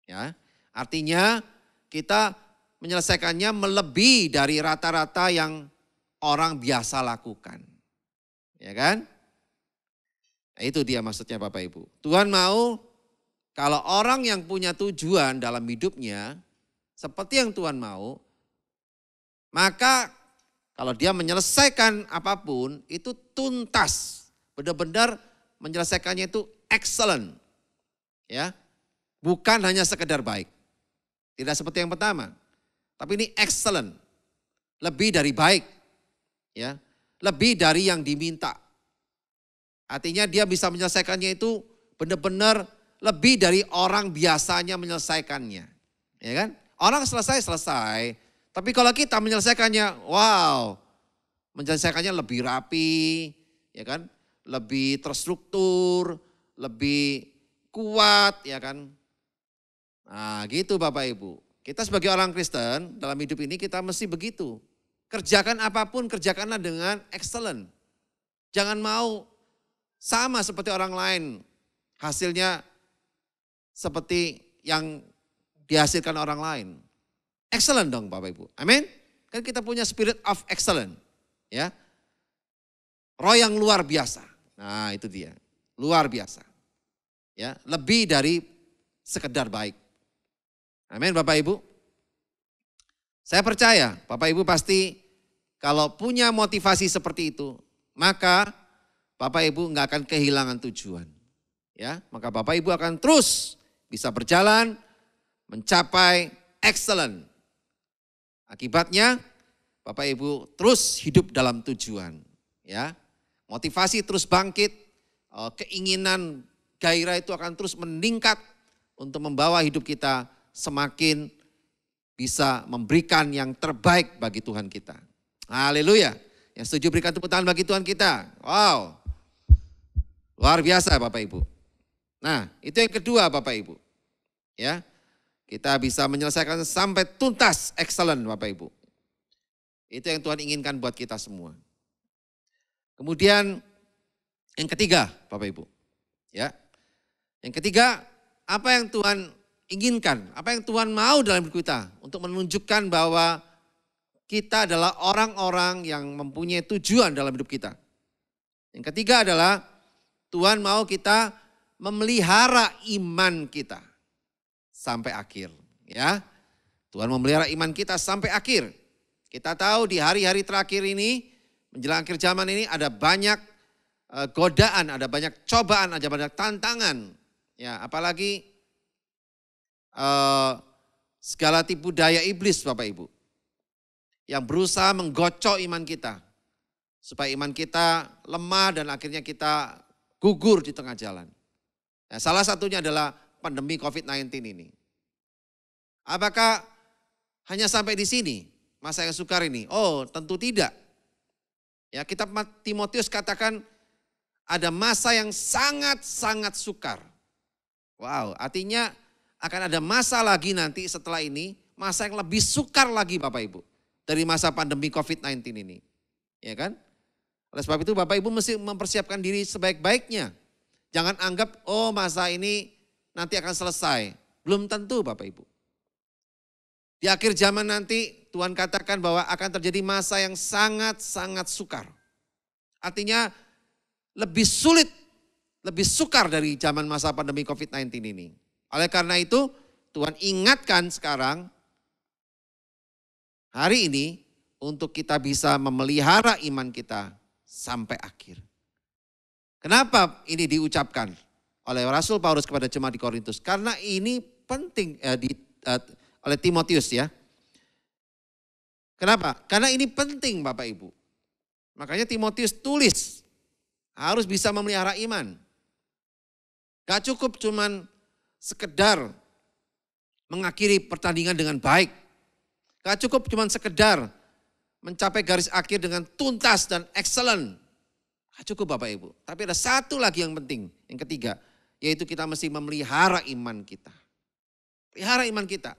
Ya. Artinya kita menyelesaikannya melebihi dari rata-rata yang orang biasa lakukan. Ya kan? Nah, itu dia maksudnya Bapak Ibu. Tuhan mau kalau orang yang punya tujuan dalam hidupnya, seperti yang Tuhan mau, maka kalau dia menyelesaikan apapun itu tuntas. Benar-benar menyelesaikannya itu excellent. Ya. Bukan hanya sekedar baik. Tidak seperti yang pertama. Tapi ini excellent. Lebih dari baik. Ya. Lebih dari yang diminta. Artinya dia bisa menyelesaikannya itu benar-benar lebih dari orang biasanya menyelesaikannya. Ya kan? Orang selesai. Tapi kalau kita menyelesaikannya, wow, menyelesaikannya lebih rapi, ya kan? Lebih terstruktur, lebih kuat, ya kan? Nah gitu Bapak Ibu. Kita sebagai orang Kristen dalam hidup ini kita mesti begitu. Kerjakan apapun, kerjakanlah dengan excellent. Jangan mau sama seperti orang lain. Hasilnya seperti yang dihasilkan orang lain. Excellent dong Bapak Ibu. Amin. Kan kita punya spirit of excellent. Ya. Roh yang luar biasa. Nah itu dia. Luar biasa. Ya, lebih dari sekedar baik. Amin Bapak Ibu. Saya percaya Bapak Ibu pasti kalau punya motivasi seperti itu, maka Bapak Ibu nggak akan kehilangan tujuan. Ya, maka Bapak Ibu akan terus bisa berjalan mencapai excellent. Akibatnya Bapak Ibu terus hidup dalam tujuan. Ya, motivasi terus bangkit, keinginan, gairah itu akan terus meningkat untuk membawa hidup kita semakin bisa memberikan yang terbaik bagi Tuhan kita. Haleluya. Yang setuju berikan tepuk tangan bagi Tuhan kita. Wow. Luar biasa Bapak Ibu. Nah, itu yang kedua Bapak Ibu. Ya. Kita bisa menyelesaikan sampai tuntas, excellent Bapak Ibu. Itu yang Tuhan inginkan buat kita semua. Kemudian yang ketiga Bapak Ibu. Ya. Yang ketiga, apa yang Tuhan inginkan, apa yang Tuhan mau dalam hidup kita untuk menunjukkan bahwa kita adalah orang-orang yang mempunyai tujuan dalam hidup kita. Yang ketiga adalah Tuhan mau kita memelihara iman kita sampai akhir. Ya, Tuhan memelihara iman kita sampai akhir. Kita tahu di hari-hari terakhir ini, menjelang akhir zaman ini ada banyak godaan, ada banyak cobaan, ada banyak tantangan. Ya, apalagi segala tipu daya iblis Bapak Ibu. Yang berusaha menggocok iman kita. Supaya iman kita lemah dan akhirnya kita gugur di tengah jalan. Nah, salah satunya adalah pandemi COVID-19 ini. Apakah hanya sampai di sini masa yang sukar ini? Oh tentu tidak. Ya, kitab Timotius katakan ada masa yang sangat-sangat sukar. Wow, artinya akan ada masa lagi nanti setelah ini, masa yang lebih sukar lagi Bapak Ibu. Dari masa pandemi COVID-19 ini. Ya kan? Oleh sebab itu Bapak Ibu mesti mempersiapkan diri sebaik-baiknya. Jangan anggap, oh masa ini nanti akan selesai. Belum tentu Bapak Ibu. Di akhir zaman nanti Tuhan katakan bahwa akan terjadi masa yang sangat-sangat sukar. Artinya lebih sulit, lebih sukar dari zaman masa pandemi COVID-19 ini. Oleh karena itu Tuhan ingatkan sekarang, hari ini untuk kita bisa memelihara iman kita sampai akhir. Kenapa ini diucapkan oleh Rasul Paulus kepada jemaat di Korintus? Karena ini penting oleh Timotius ya. Kenapa? Karena ini penting Bapak Ibu. Makanya Timotius tulis harus bisa memelihara iman. Gak cukup cuman sekedar mengakhiri pertandingan dengan baik. Gak cukup cuman sekedar mencapai garis akhir dengan tuntas dan excellent. Gak cukup Bapak Ibu. Tapi ada satu lagi yang penting, yang ketiga. Yaitu kita mesti memelihara iman kita. Pelihara iman kita.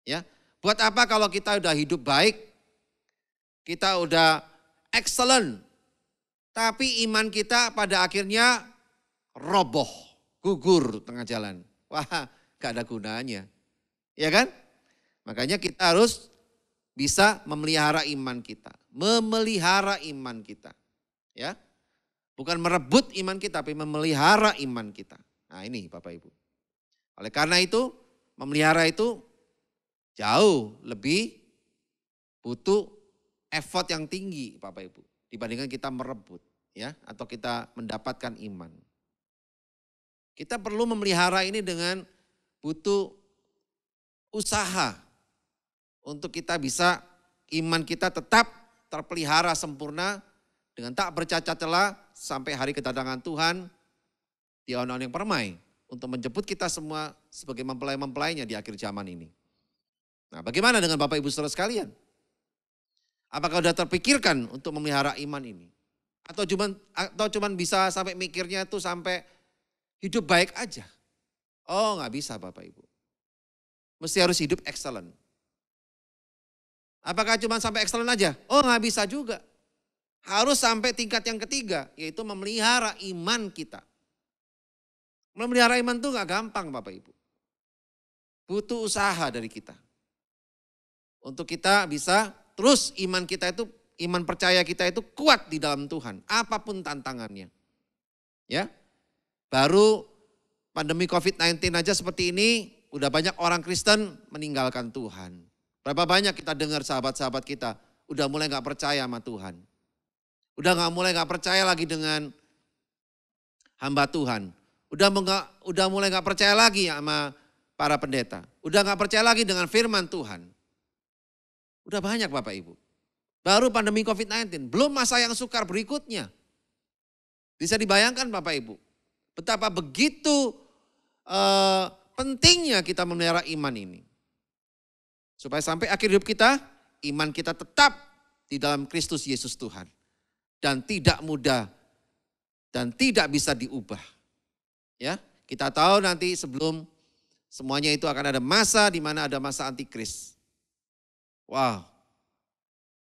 Ya, buat apa kalau kita udah hidup baik, kita udah excellent, tapi iman kita pada akhirnya roboh, gugur tengah jalan. Wah, gak ada gunanya. Ya kan? Makanya kita harus bisa memelihara iman kita. Memelihara iman kita. Ya, bukan merebut iman kita, tapi memelihara iman kita. Nah ini Bapak Ibu. Oleh karena itu, memelihara itu jauh lebih butuh effort yang tinggi Bapak Ibu. Dibandingkan kita merebut ya, atau kita mendapatkan iman. Kita perlu memelihara ini dengan butuh usaha. Untuk kita bisa, iman kita tetap terpelihara sempurna. Dengan tak bercacat celah sampai hari kedatangan Tuhan di tahun yang permai. untuk menjemput kita semua sebagai mempelai-mempelainya di akhir zaman ini. Nah, bagaimana dengan Bapak Ibu Saudara sekalian? Apakah sudah terpikirkan untuk memelihara iman ini? Atau cuman bisa sampai mikirnya tuh sampai hidup baik aja? Oh, nggak bisa Bapak Ibu. Mesti harus hidup excellent. Apakah cuma sampai excellent aja? Oh, nggak bisa juga. Harus sampai tingkat yang ketiga, yaitu memelihara iman kita. Memelihara iman itu nggak gampang Bapak Ibu. Butuh usaha dari kita. Untuk kita bisa terus iman kita itu, iman percaya kita itu kuat di dalam Tuhan. Apapun tantangannya. Ya, baru pandemi COVID-19 aja seperti ini, udah banyak orang Kristen meninggalkan Tuhan. Berapa banyak kita dengar sahabat-sahabat kita udah mulai gak percaya sama Tuhan. Udah mulai gak percaya lagi dengan hamba Tuhan. Udah mulai gak percaya lagi sama para pendeta. Udah gak percaya lagi dengan firman Tuhan. Udah banyak Bapak Ibu. Baru pandemi COVID-19, belum masa yang sukar berikutnya. Bisa dibayangkan Bapak Ibu, betapa begitu pentingnya kita memelihara iman ini. Supaya sampai akhir hidup kita, iman kita tetap di dalam Kristus Yesus Tuhan. Dan tidak mudah dan tidak bisa diubah. Ya, kita tahu nanti sebelum semuanya itu akan ada masa di mana ada masa antikris. Wow,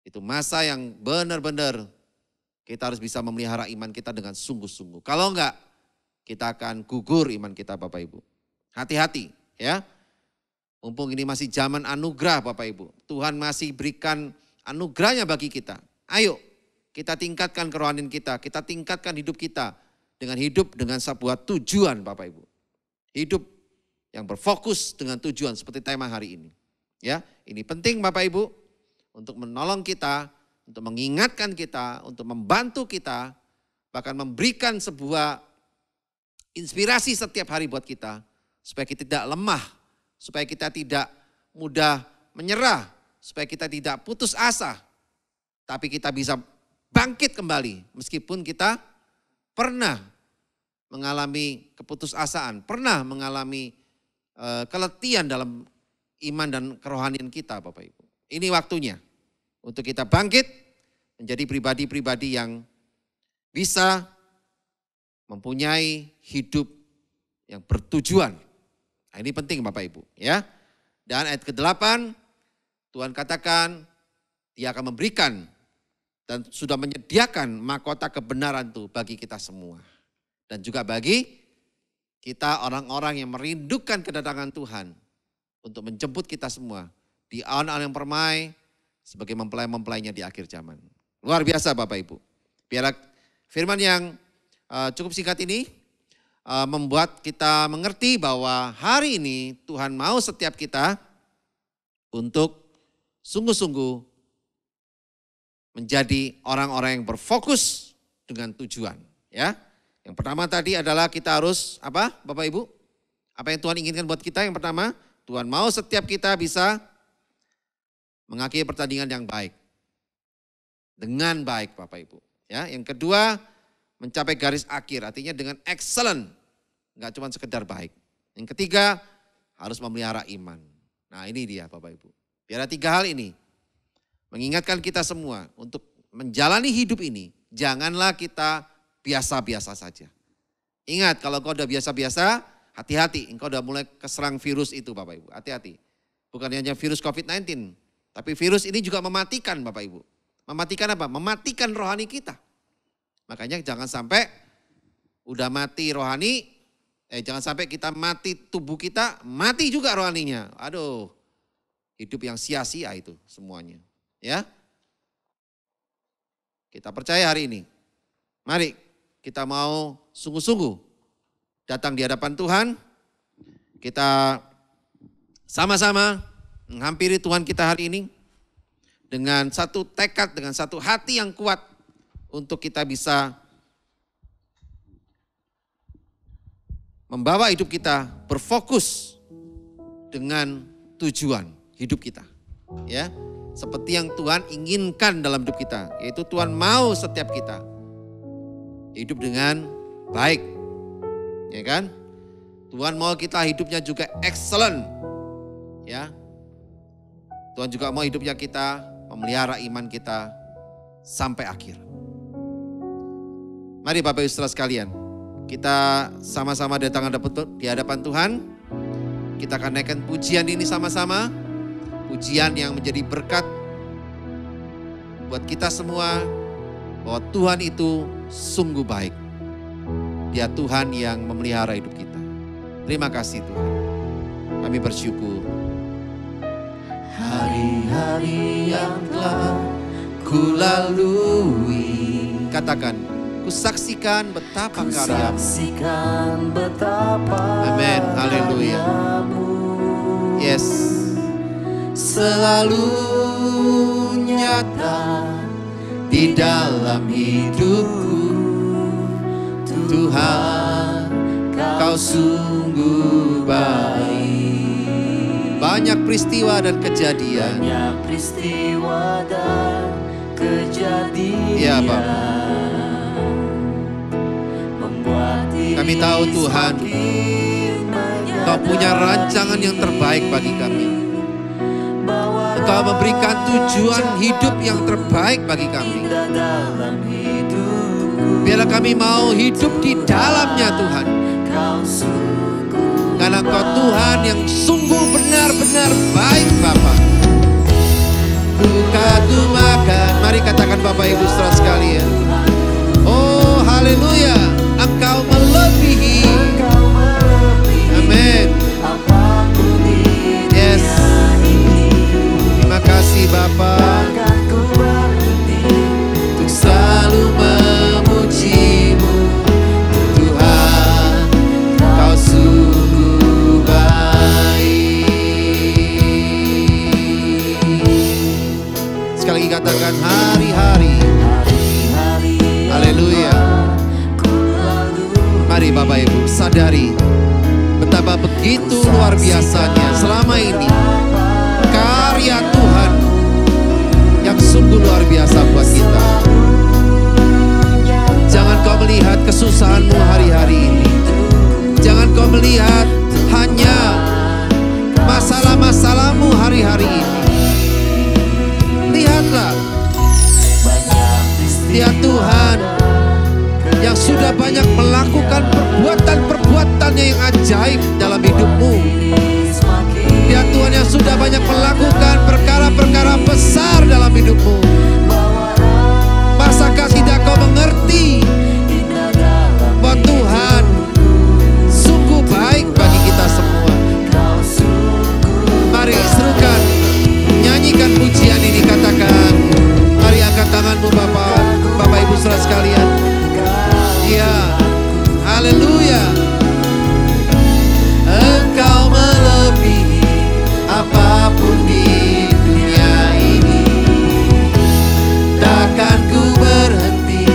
itu masa yang benar-benar kita harus bisa memelihara iman kita dengan sungguh-sungguh. Kalau enggak, kita akan gugur iman kita Bapak Ibu. Hati-hati ya. Mumpung ini masih zaman anugerah Bapak Ibu. Tuhan masih berikan anugerahnya bagi kita. Ayo kita tingkatkan kerohanian kita tingkatkan hidup kita dengan hidup dengan sebuah tujuan Bapak Ibu. Hidup yang berfokus dengan tujuan seperti tema hari ini. Ya, ini penting Bapak Ibu untuk menolong kita, untuk mengingatkan kita, untuk membantu kita, bahkan memberikan sebuah inspirasi setiap hari buat kita supaya kita tidak lemah, supaya kita tidak mudah menyerah, supaya kita tidak putus asa, tapi kita bisa bangkit kembali meskipun kita pernah mengalami keputusasaan, pernah mengalami keletihan dalam iman dan kerohanian kita Bapak Ibu. Ini waktunya untuk kita bangkit menjadi pribadi-pribadi yang bisa mempunyai hidup yang bertujuan. Nah, ini penting Bapak Ibu ya. Dan ayat ke-8 Tuhan katakan Dia akan memberikan dan sudah menyediakan mahkota kebenaran itu bagi kita semua. Dan juga bagi kita orang-orang yang merindukan kedatangan Tuhan untuk menjemput kita semua di awan-awan yang permai sebagai mempelai-mempelainya di akhir zaman. Luar biasa Bapak Ibu. Biarlah firman yang cukup singkat ini membuat kita mengerti bahwa hari ini Tuhan mau setiap kita untuk sungguh-sungguh menjadi orang-orang yang berfokus dengan tujuan. Ya, yang pertama tadi adalah kita harus apa Bapak Ibu? Apa yang Tuhan inginkan buat kita? Yang pertama, Tuhan mau setiap kita bisa mengakhiri pertandingan yang baik. Dengan baik Bapak Ibu. Ya, yang kedua, mencapai garis akhir, artinya dengan excellent. Enggak cuma sekedar baik. Yang ketiga, harus memelihara iman. Nah ini dia Bapak Ibu. Biar 3 hal ini mengingatkan kita semua untuk menjalani hidup ini. Janganlah kita biasa-biasa saja. Ingat kalau kau udah biasa-biasa, hati-hati. Engkau udah mulai keserang virus itu Bapak Ibu. Hati-hati. Bukan hanya virus COVID-19. Tapi virus ini juga mematikan Bapak Ibu. Mematikan apa? Mematikan rohani kita. Makanya jangan sampai udah mati rohani, jangan sampai kita mati tubuh kita, mati juga rohaninya. Aduh, hidup yang sia-sia itu semuanya. Ya, kita percaya hari ini. Mari kita mau sungguh-sungguh datang di hadapan Tuhan. Kita sama-sama menghampiri Tuhan kita hari ini dengan satu tekad, dengan satu hati yang kuat untuk kita bisa membawa hidup kita berfokus dengan tujuan hidup kita. Ya, seperti yang Tuhan inginkan dalam hidup kita, yaitu Tuhan mau setiap kita hidup dengan baik. Ya kan? Tuhan mau kita hidupnya juga excellent. Ya. Tuhan juga mau hidupnya kita memelihara iman kita sampai akhir. Mari Bapak Ibu Saudara sekalian, kita sama-sama datang di hadapan Tuhan. Kita akan naikkan pujian ini sama-sama. Pujian yang menjadi berkat buat kita semua, bahwa Tuhan itu sungguh baik. Dia Tuhan yang memelihara hidup kita. Terima kasih Tuhan. Kami bersyukur. Hari-hari yang telah ku lalui. Katakan, ku saksikan betapa karya-Mu. Saksikan betapa Amin. Haleluya. karya-Mu. Yes. Selalu nyata di dalam hidupku. Tuhan, Kau sungguh baik. Banyak peristiwa dan kejadian. Banyak peristiwa dan kejadian. Ya, Pak. Membuat Kami tahu Tuhan, Kau punya rancangan yang terbaik bagi kami. Engkau memberikan tujuan hidup yang terbaik bagi kami. dalam hidupku. Biarlah kami mau hidup di dalamnya Tuhan. Kau sungguh Karena Kau Tuhan yang sungguh benar-benar baik Bapa. Ku kagumkan. Mari katakan Bapak Ibu Saudara sekalian. Oh haleluya. Engkau melebihi. Kau melebihi Amin. apapun di Yes. dunia ini. Terima kasih Bapa. Takkan ku berhenti Untuk selalu memuji-Mu. Tuhan, Kau sungguh baik. Sekali lagi katakan hari-hari. hari-hari Haleluya. ku lalui. Mari Bapak Ibu sadari betapa begitu luar biasanya selama ini karya Tuhan yang sungguh luar biasa buat kita. Jangan kau melihat kesusahanmu hari-hari ini. Jangan kau melihat hanya masalah-masalahmu hari-hari ini. Lihatlah dia Tuhan yang sudah banyak melakukan perbuatan-perbuatannya yang ajaib dalam hidupmu. Dia Tuhan yang sudah banyak melakukan perkara-perkara besar dalam hidupmu. Masakah tidak kau mengerti bahwa Tuhan sungguh baik bagi kita semua? Mari serukan, nyanyikan pujian ini, katakan. Mari angkat tanganmu Bapak Ibu Saudara sekalian. Ya, haleluya. Engkau melebihi apapun di dunia ini. Takkan ku berhenti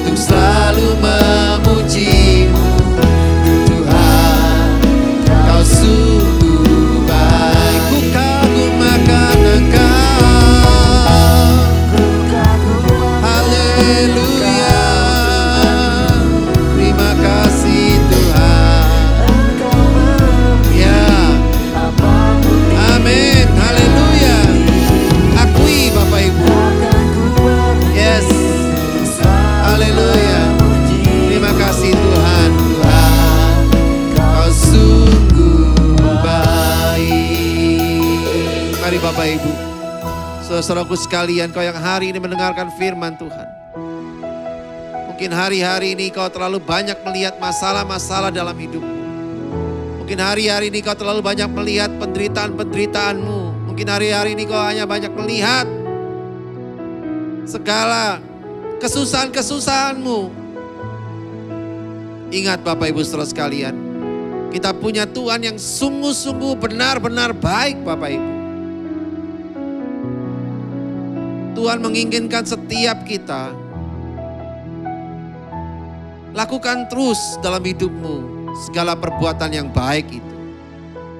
untuk selalu memuji-Mu. Tuhan, Kau sungguh baik. Ku kagumkan Engkau. Haleluya. Terima kasih Tuhan. Ya. Amin. Haleluya. Akui Bapak Ibu. Yes. Haleluya. Terima kasih Tuhan. Tuhan, Kau sungguh baik. Mari Bapak Ibu, saudaraku sekalian, kau yang hari ini mendengarkan firman Tuhan. Mungkin hari-hari ini kau terlalu banyak melihat masalah-masalah dalam hidupmu. Mungkin hari-hari ini kau terlalu banyak melihat penderitaan-penderitaanmu. Mungkin hari-hari ini kau hanya banyak melihat segala kesusahan-kesusahanmu. Ingat Bapak Ibu Saudara sekalian, kita punya Tuhan yang sungguh-sungguh benar-benar baik Bapak Ibu. Tuhan menginginkan setiap kita lakukan terus dalam hidupmu segala perbuatan yang baik itu.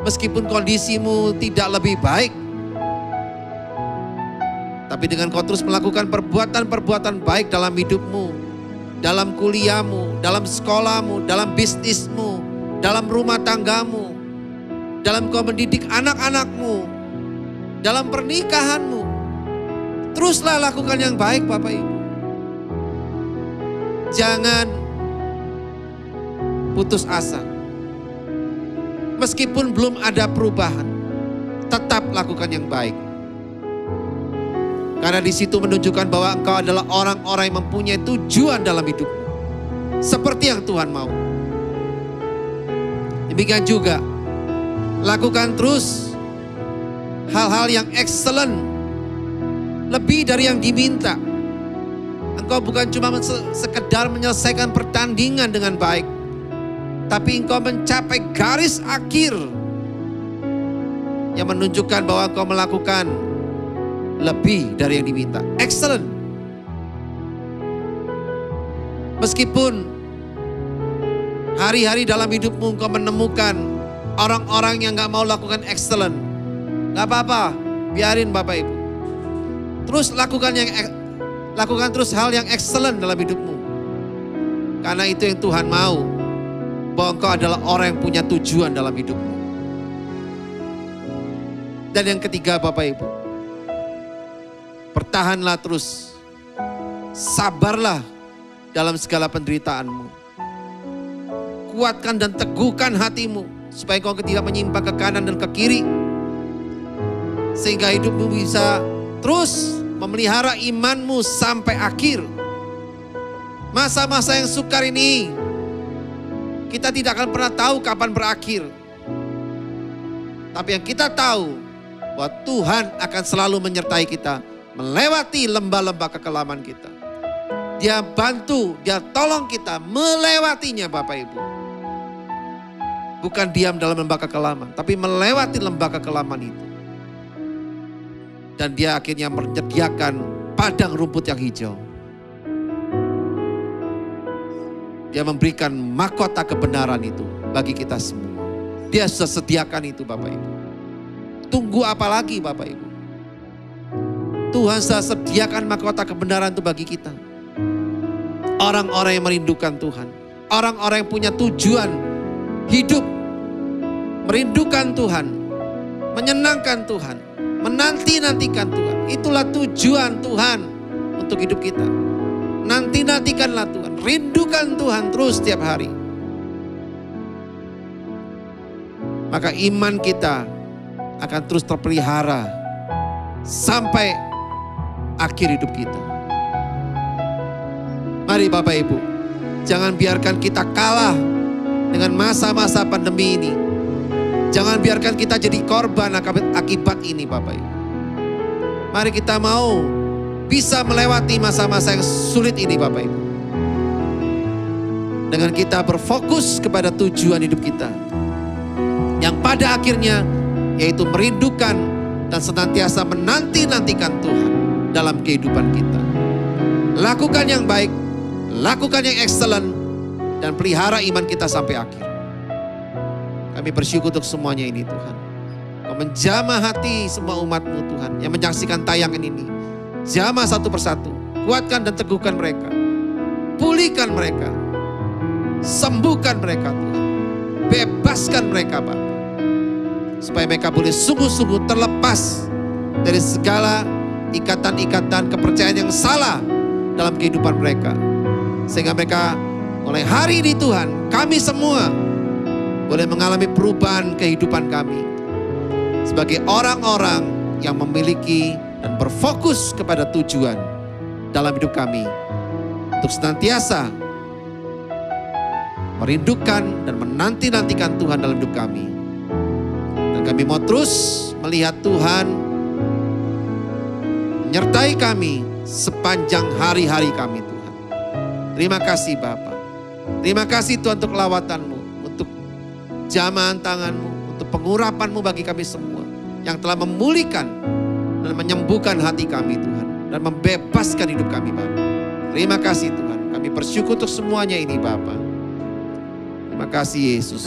Meskipun kondisimu tidak lebih baik, tapi dengan kau terus melakukan perbuatan-perbuatan baik dalam hidupmu, dalam kuliahmu, dalam sekolahmu, dalam bisnismu, dalam rumah tanggamu, dalam kau mendidik anak-anakmu, dalam pernikahanmu. Teruslah lakukan yang baik Bapak Ibu. Jangan putus asa. Meskipun belum ada perubahan, tetap lakukan yang baik. Karena di situ menunjukkan bahwa engkau adalah orang-orang yang mempunyai tujuan dalam hidupmu. Seperti yang Tuhan mau. Demikian juga, lakukan terus hal-hal yang excellent. Lebih dari yang diminta. Engkau bukan cuma sekedar menyelesaikan pertandingan dengan baik. Tapi engkau mencapai garis akhir yang menunjukkan bahwa engkau melakukan lebih dari yang diminta. Excellent. Meskipun hari-hari dalam hidupmu engkau menemukan orang-orang yang gak mau lakukan excellent. Gak apa-apa, biarin Bapak Ibu. Terus lakukan terus hal yang excellent dalam hidupmu. Karena itu yang Tuhan mau. Bahwa engkau adalah orang yang punya tujuan dalam hidupmu. Dan yang ketiga Bapak Ibu, pertahanlah terus, sabarlah dalam segala penderitaanmu. Kuatkan dan teguhkan hatimu, supaya engkau tidak menyimpang ke kanan dan ke kiri. Sehingga hidupmu bisa terus memelihara imanmu sampai akhir. Masa-masa yang sukar ini, kita tidak akan pernah tahu kapan berakhir. Tapi yang kita tahu, bahwa Tuhan akan selalu menyertai kita melewati lembah-lembah kekelaman kita. Dia bantu, dia tolong kita melewatinya Bapak Ibu. Bukan diam dalam lembah kekelaman, tapi melewati lembah kekelaman itu. Dan dia akhirnya menyediakan padang rumput yang hijau. Dia memberikan mahkota kebenaran itu bagi kita semua. Dia sudah sediakan itu Bapak Ibu. Tunggu apa lagi Bapak Ibu? Tuhan sudah sediakan mahkota kebenaran itu bagi kita. Orang-orang yang merindukan Tuhan. Orang-orang yang punya tujuan hidup. Merindukan Tuhan. Menyenangkan Tuhan. Menanti-nantikan Tuhan. Itulah tujuan Tuhan untuk hidup kita. Nanti-nantikanlah Tuhan. Rindukan Tuhan terus setiap hari. Maka iman kita akan terus terpelihara sampai akhir hidup kita. Mari Bapak Ibu, jangan biarkan kita kalah dengan masa-masa pandemi ini. Jangan biarkan kita jadi korban akibat ini Bapak Ibu. Mari kita mau bisa melewati masa-masa yang sulit ini Bapak Ibu. Dengan kita berfokus kepada tujuan hidup kita. Yang pada akhirnya yaitu merindukan dan senantiasa menanti-nantikan Tuhan dalam kehidupan kita. Lakukan yang baik, lakukan yang excellent, dan pelihara iman kita sampai akhir. Kami bersyukur untuk semuanya ini Tuhan. Kau menjamah hati semua umat-Mu Tuhan yang menyaksikan tayangan ini. Jamah satu persatu, kuatkan dan teguhkan mereka. Pulihkan mereka. Sembuhkan mereka Tuhan. Bebaskan mereka Bapa. Supaya mereka boleh sungguh-sungguh terlepas dari segala ikatan-ikatan kepercayaan yang salah dalam kehidupan mereka. Sehingga mereka mulai hari ini Tuhan, kami semua boleh mengalami perubahan kehidupan kami. Sebagai orang-orang yang memiliki dan berfokus kepada tujuan dalam hidup kami. Untuk senantiasa merindukan dan menanti-nantikan Tuhan dalam hidup kami. Dan kami mau terus melihat Tuhan menyertai kami sepanjang hari-hari kami Tuhan. Terima kasih Bapa. Terima kasih Tuhan untuk lawatan-Mu, untuk jamahan tangan-Mu, untuk pengurapan-Mu bagi kami semua. Yang telah memulihkan dan menyembuhkan hati kami Tuhan. Dan membebaskan hidup kami Bapa. Terima kasih Tuhan. Kami bersyukur untuk semuanya ini Bapa. Terima kasih Yesus.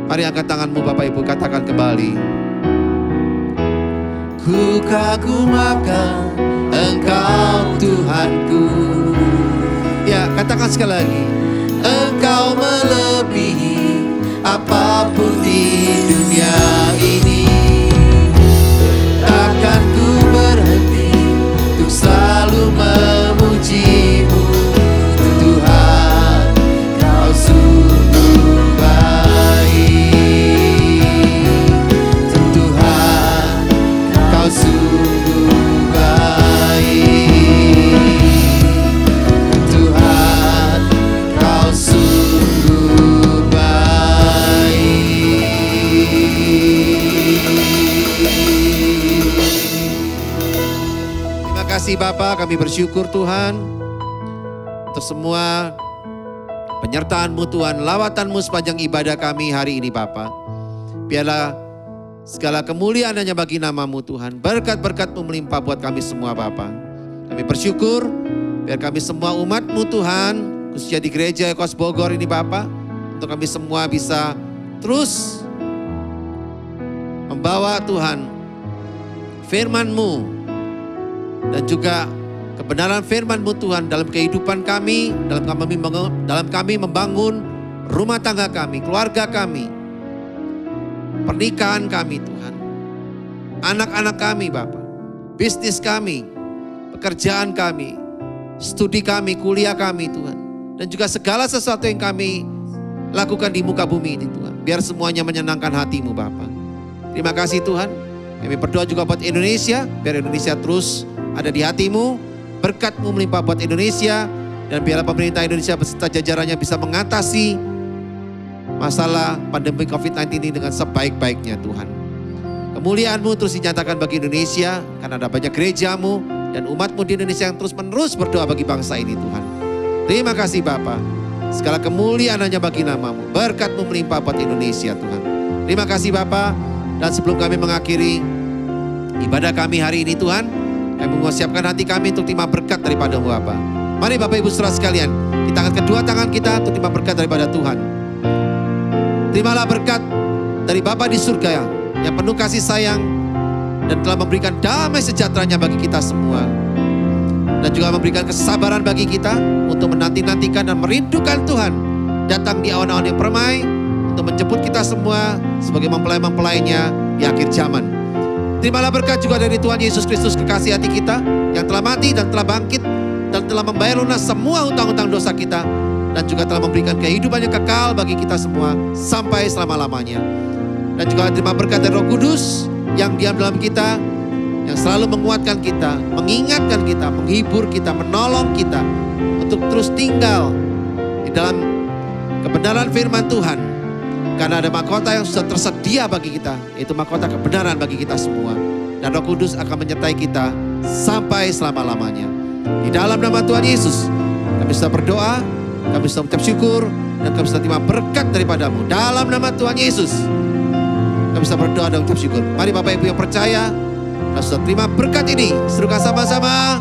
Mari angkat tanganmu Bapak Ibu, katakan kembali. Ku kagumkan Engkau Tuhanku. Ya, katakan sekali lagi. Engkau melebihi di dunia ini. Takkan ku berhenti untuk selalu memuji-Mu, Tuhan, Kau sungguh baik. Tuhan, Kau sungguh baik. Tuhan, Kau sungguh baik. Terima kasih Bapa, kami bersyukur Tuhan untuk semua penyertaan-Mu Tuhan, lawatan-Mu sepanjang ibadah kami hari ini Bapa. Biarlah segala kemuliaan hanya bagi nama-Mu Tuhan. Berkat-berkat-Mu melimpah buat kami semua Bapa. Kami bersyukur biar kami semua umat-Mu Tuhan, khususnya di gereja Ekos Bogor ini Bapa, untuk kami semua bisa terus membawa Tuhan firman-Mu dan juga kebenaran firman-Mu Tuhan dalam kehidupan kami, dalam kami membangun rumah tangga kami, keluarga kami, pernikahan kami Tuhan, anak-anak kami Bapak, bisnis kami, pekerjaan kami, studi kami, kuliah kami Tuhan, dan juga segala sesuatu yang kami lakukan di muka bumi ini Tuhan. Biar semuanya menyenangkan hati-Mu Bapak. Terima kasih Tuhan. Kami berdoa juga buat Indonesia, biar Indonesia terus ada di hati-Mu, berkat-Mu melimpah buat Indonesia, dan biarlah pemerintah Indonesia beserta jajarannya bisa mengatasi masalah pandemi COVID-19 ini dengan sebaik-baiknya Tuhan. Kemuliaan-Mu terus dinyatakan bagi Indonesia, karena ada banyak gereja-Mu dan umat-Mu di Indonesia yang terus-menerus berdoa bagi bangsa ini Tuhan. Terima kasih Bapa. Segala kemuliaan hanya bagi nama-Mu, berkat-Mu melimpah buat Indonesia Tuhan. Terima kasih Bapa. Dan sebelum kami mengakhiri ibadah kami hari ini Tuhan, kami mengucapkan hati kami untuk terima berkat daripada-Mu Bapa. Mari Bapak Ibu Saudara sekalian, di tangan kedua tangan kita untuk terima berkat daripada Tuhan. Terimalah berkat dari Bapa di surga yang penuh kasih sayang dan telah memberikan damai sejahteranya bagi kita semua. Dan juga memberikan kesabaran bagi kita untuk menanti-nantikan dan merindukan Tuhan datang di awan-awan yang permai untuk menjemput kita semua sebagai mempelai-mempelainya di akhir zaman. Terimalah berkat juga dari Tuhan Yesus Kristus, kekasih hati kita yang telah mati dan telah bangkit dan telah membayar lunas semua hutang-hutang dosa kita, dan juga telah memberikan kehidupan yang kekal bagi kita semua sampai selama-lamanya. Dan juga terima berkat dari Roh Kudus yang diam dalam kita, yang selalu menguatkan kita, mengingatkan kita, menghibur kita, menolong kita untuk terus tinggal di dalam kebenaran firman Tuhan. Karena ada mahkota yang sudah tersedia bagi kita, yaitu mahkota kebenaran bagi kita semua. Dan Roh Kudus akan menyertai kita sampai selama-lamanya. Di dalam nama Tuhan Yesus, kami sudah berdoa, kami sudah mengucap syukur, dan kami sudah terima berkat daripada-Mu. Dalam nama Tuhan Yesus, kami sudah berdoa dan mengucap syukur. Mari Bapak Ibu yang percaya, kami sudah terima berkat ini. Serukan sama-sama.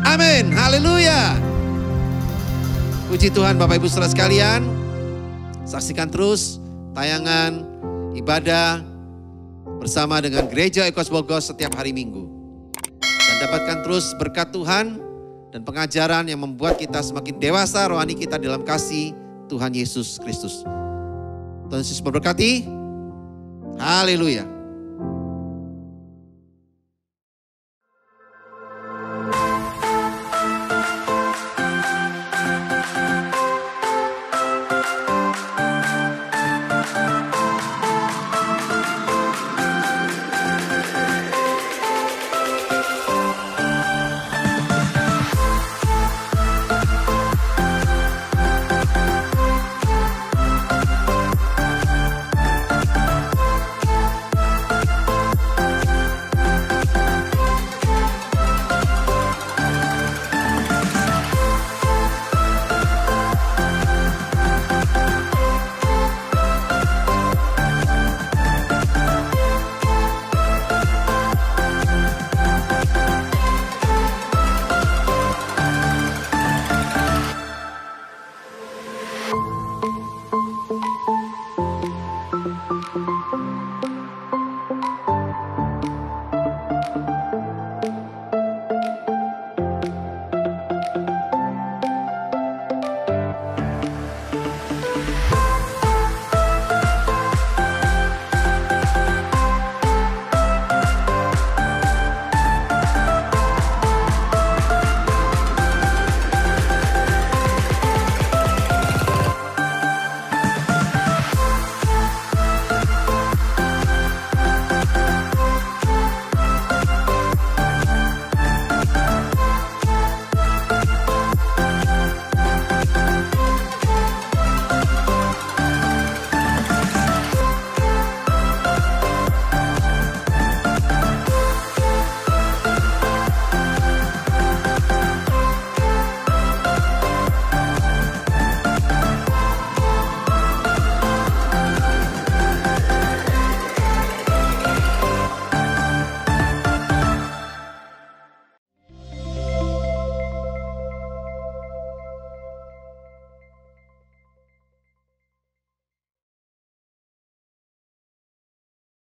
Amin. Haleluya. Puji Tuhan Bapak Ibu saudara sekalian. Saksikan terus tayangan ibadah bersama dengan Gereja Ekos Bogor setiap hari Minggu. Dan dapatkan terus berkat Tuhan dan pengajaran yang membuat kita semakin dewasa rohani kita dalam kasih Tuhan Yesus Kristus. Tuhan Yesus memberkati. Haleluya.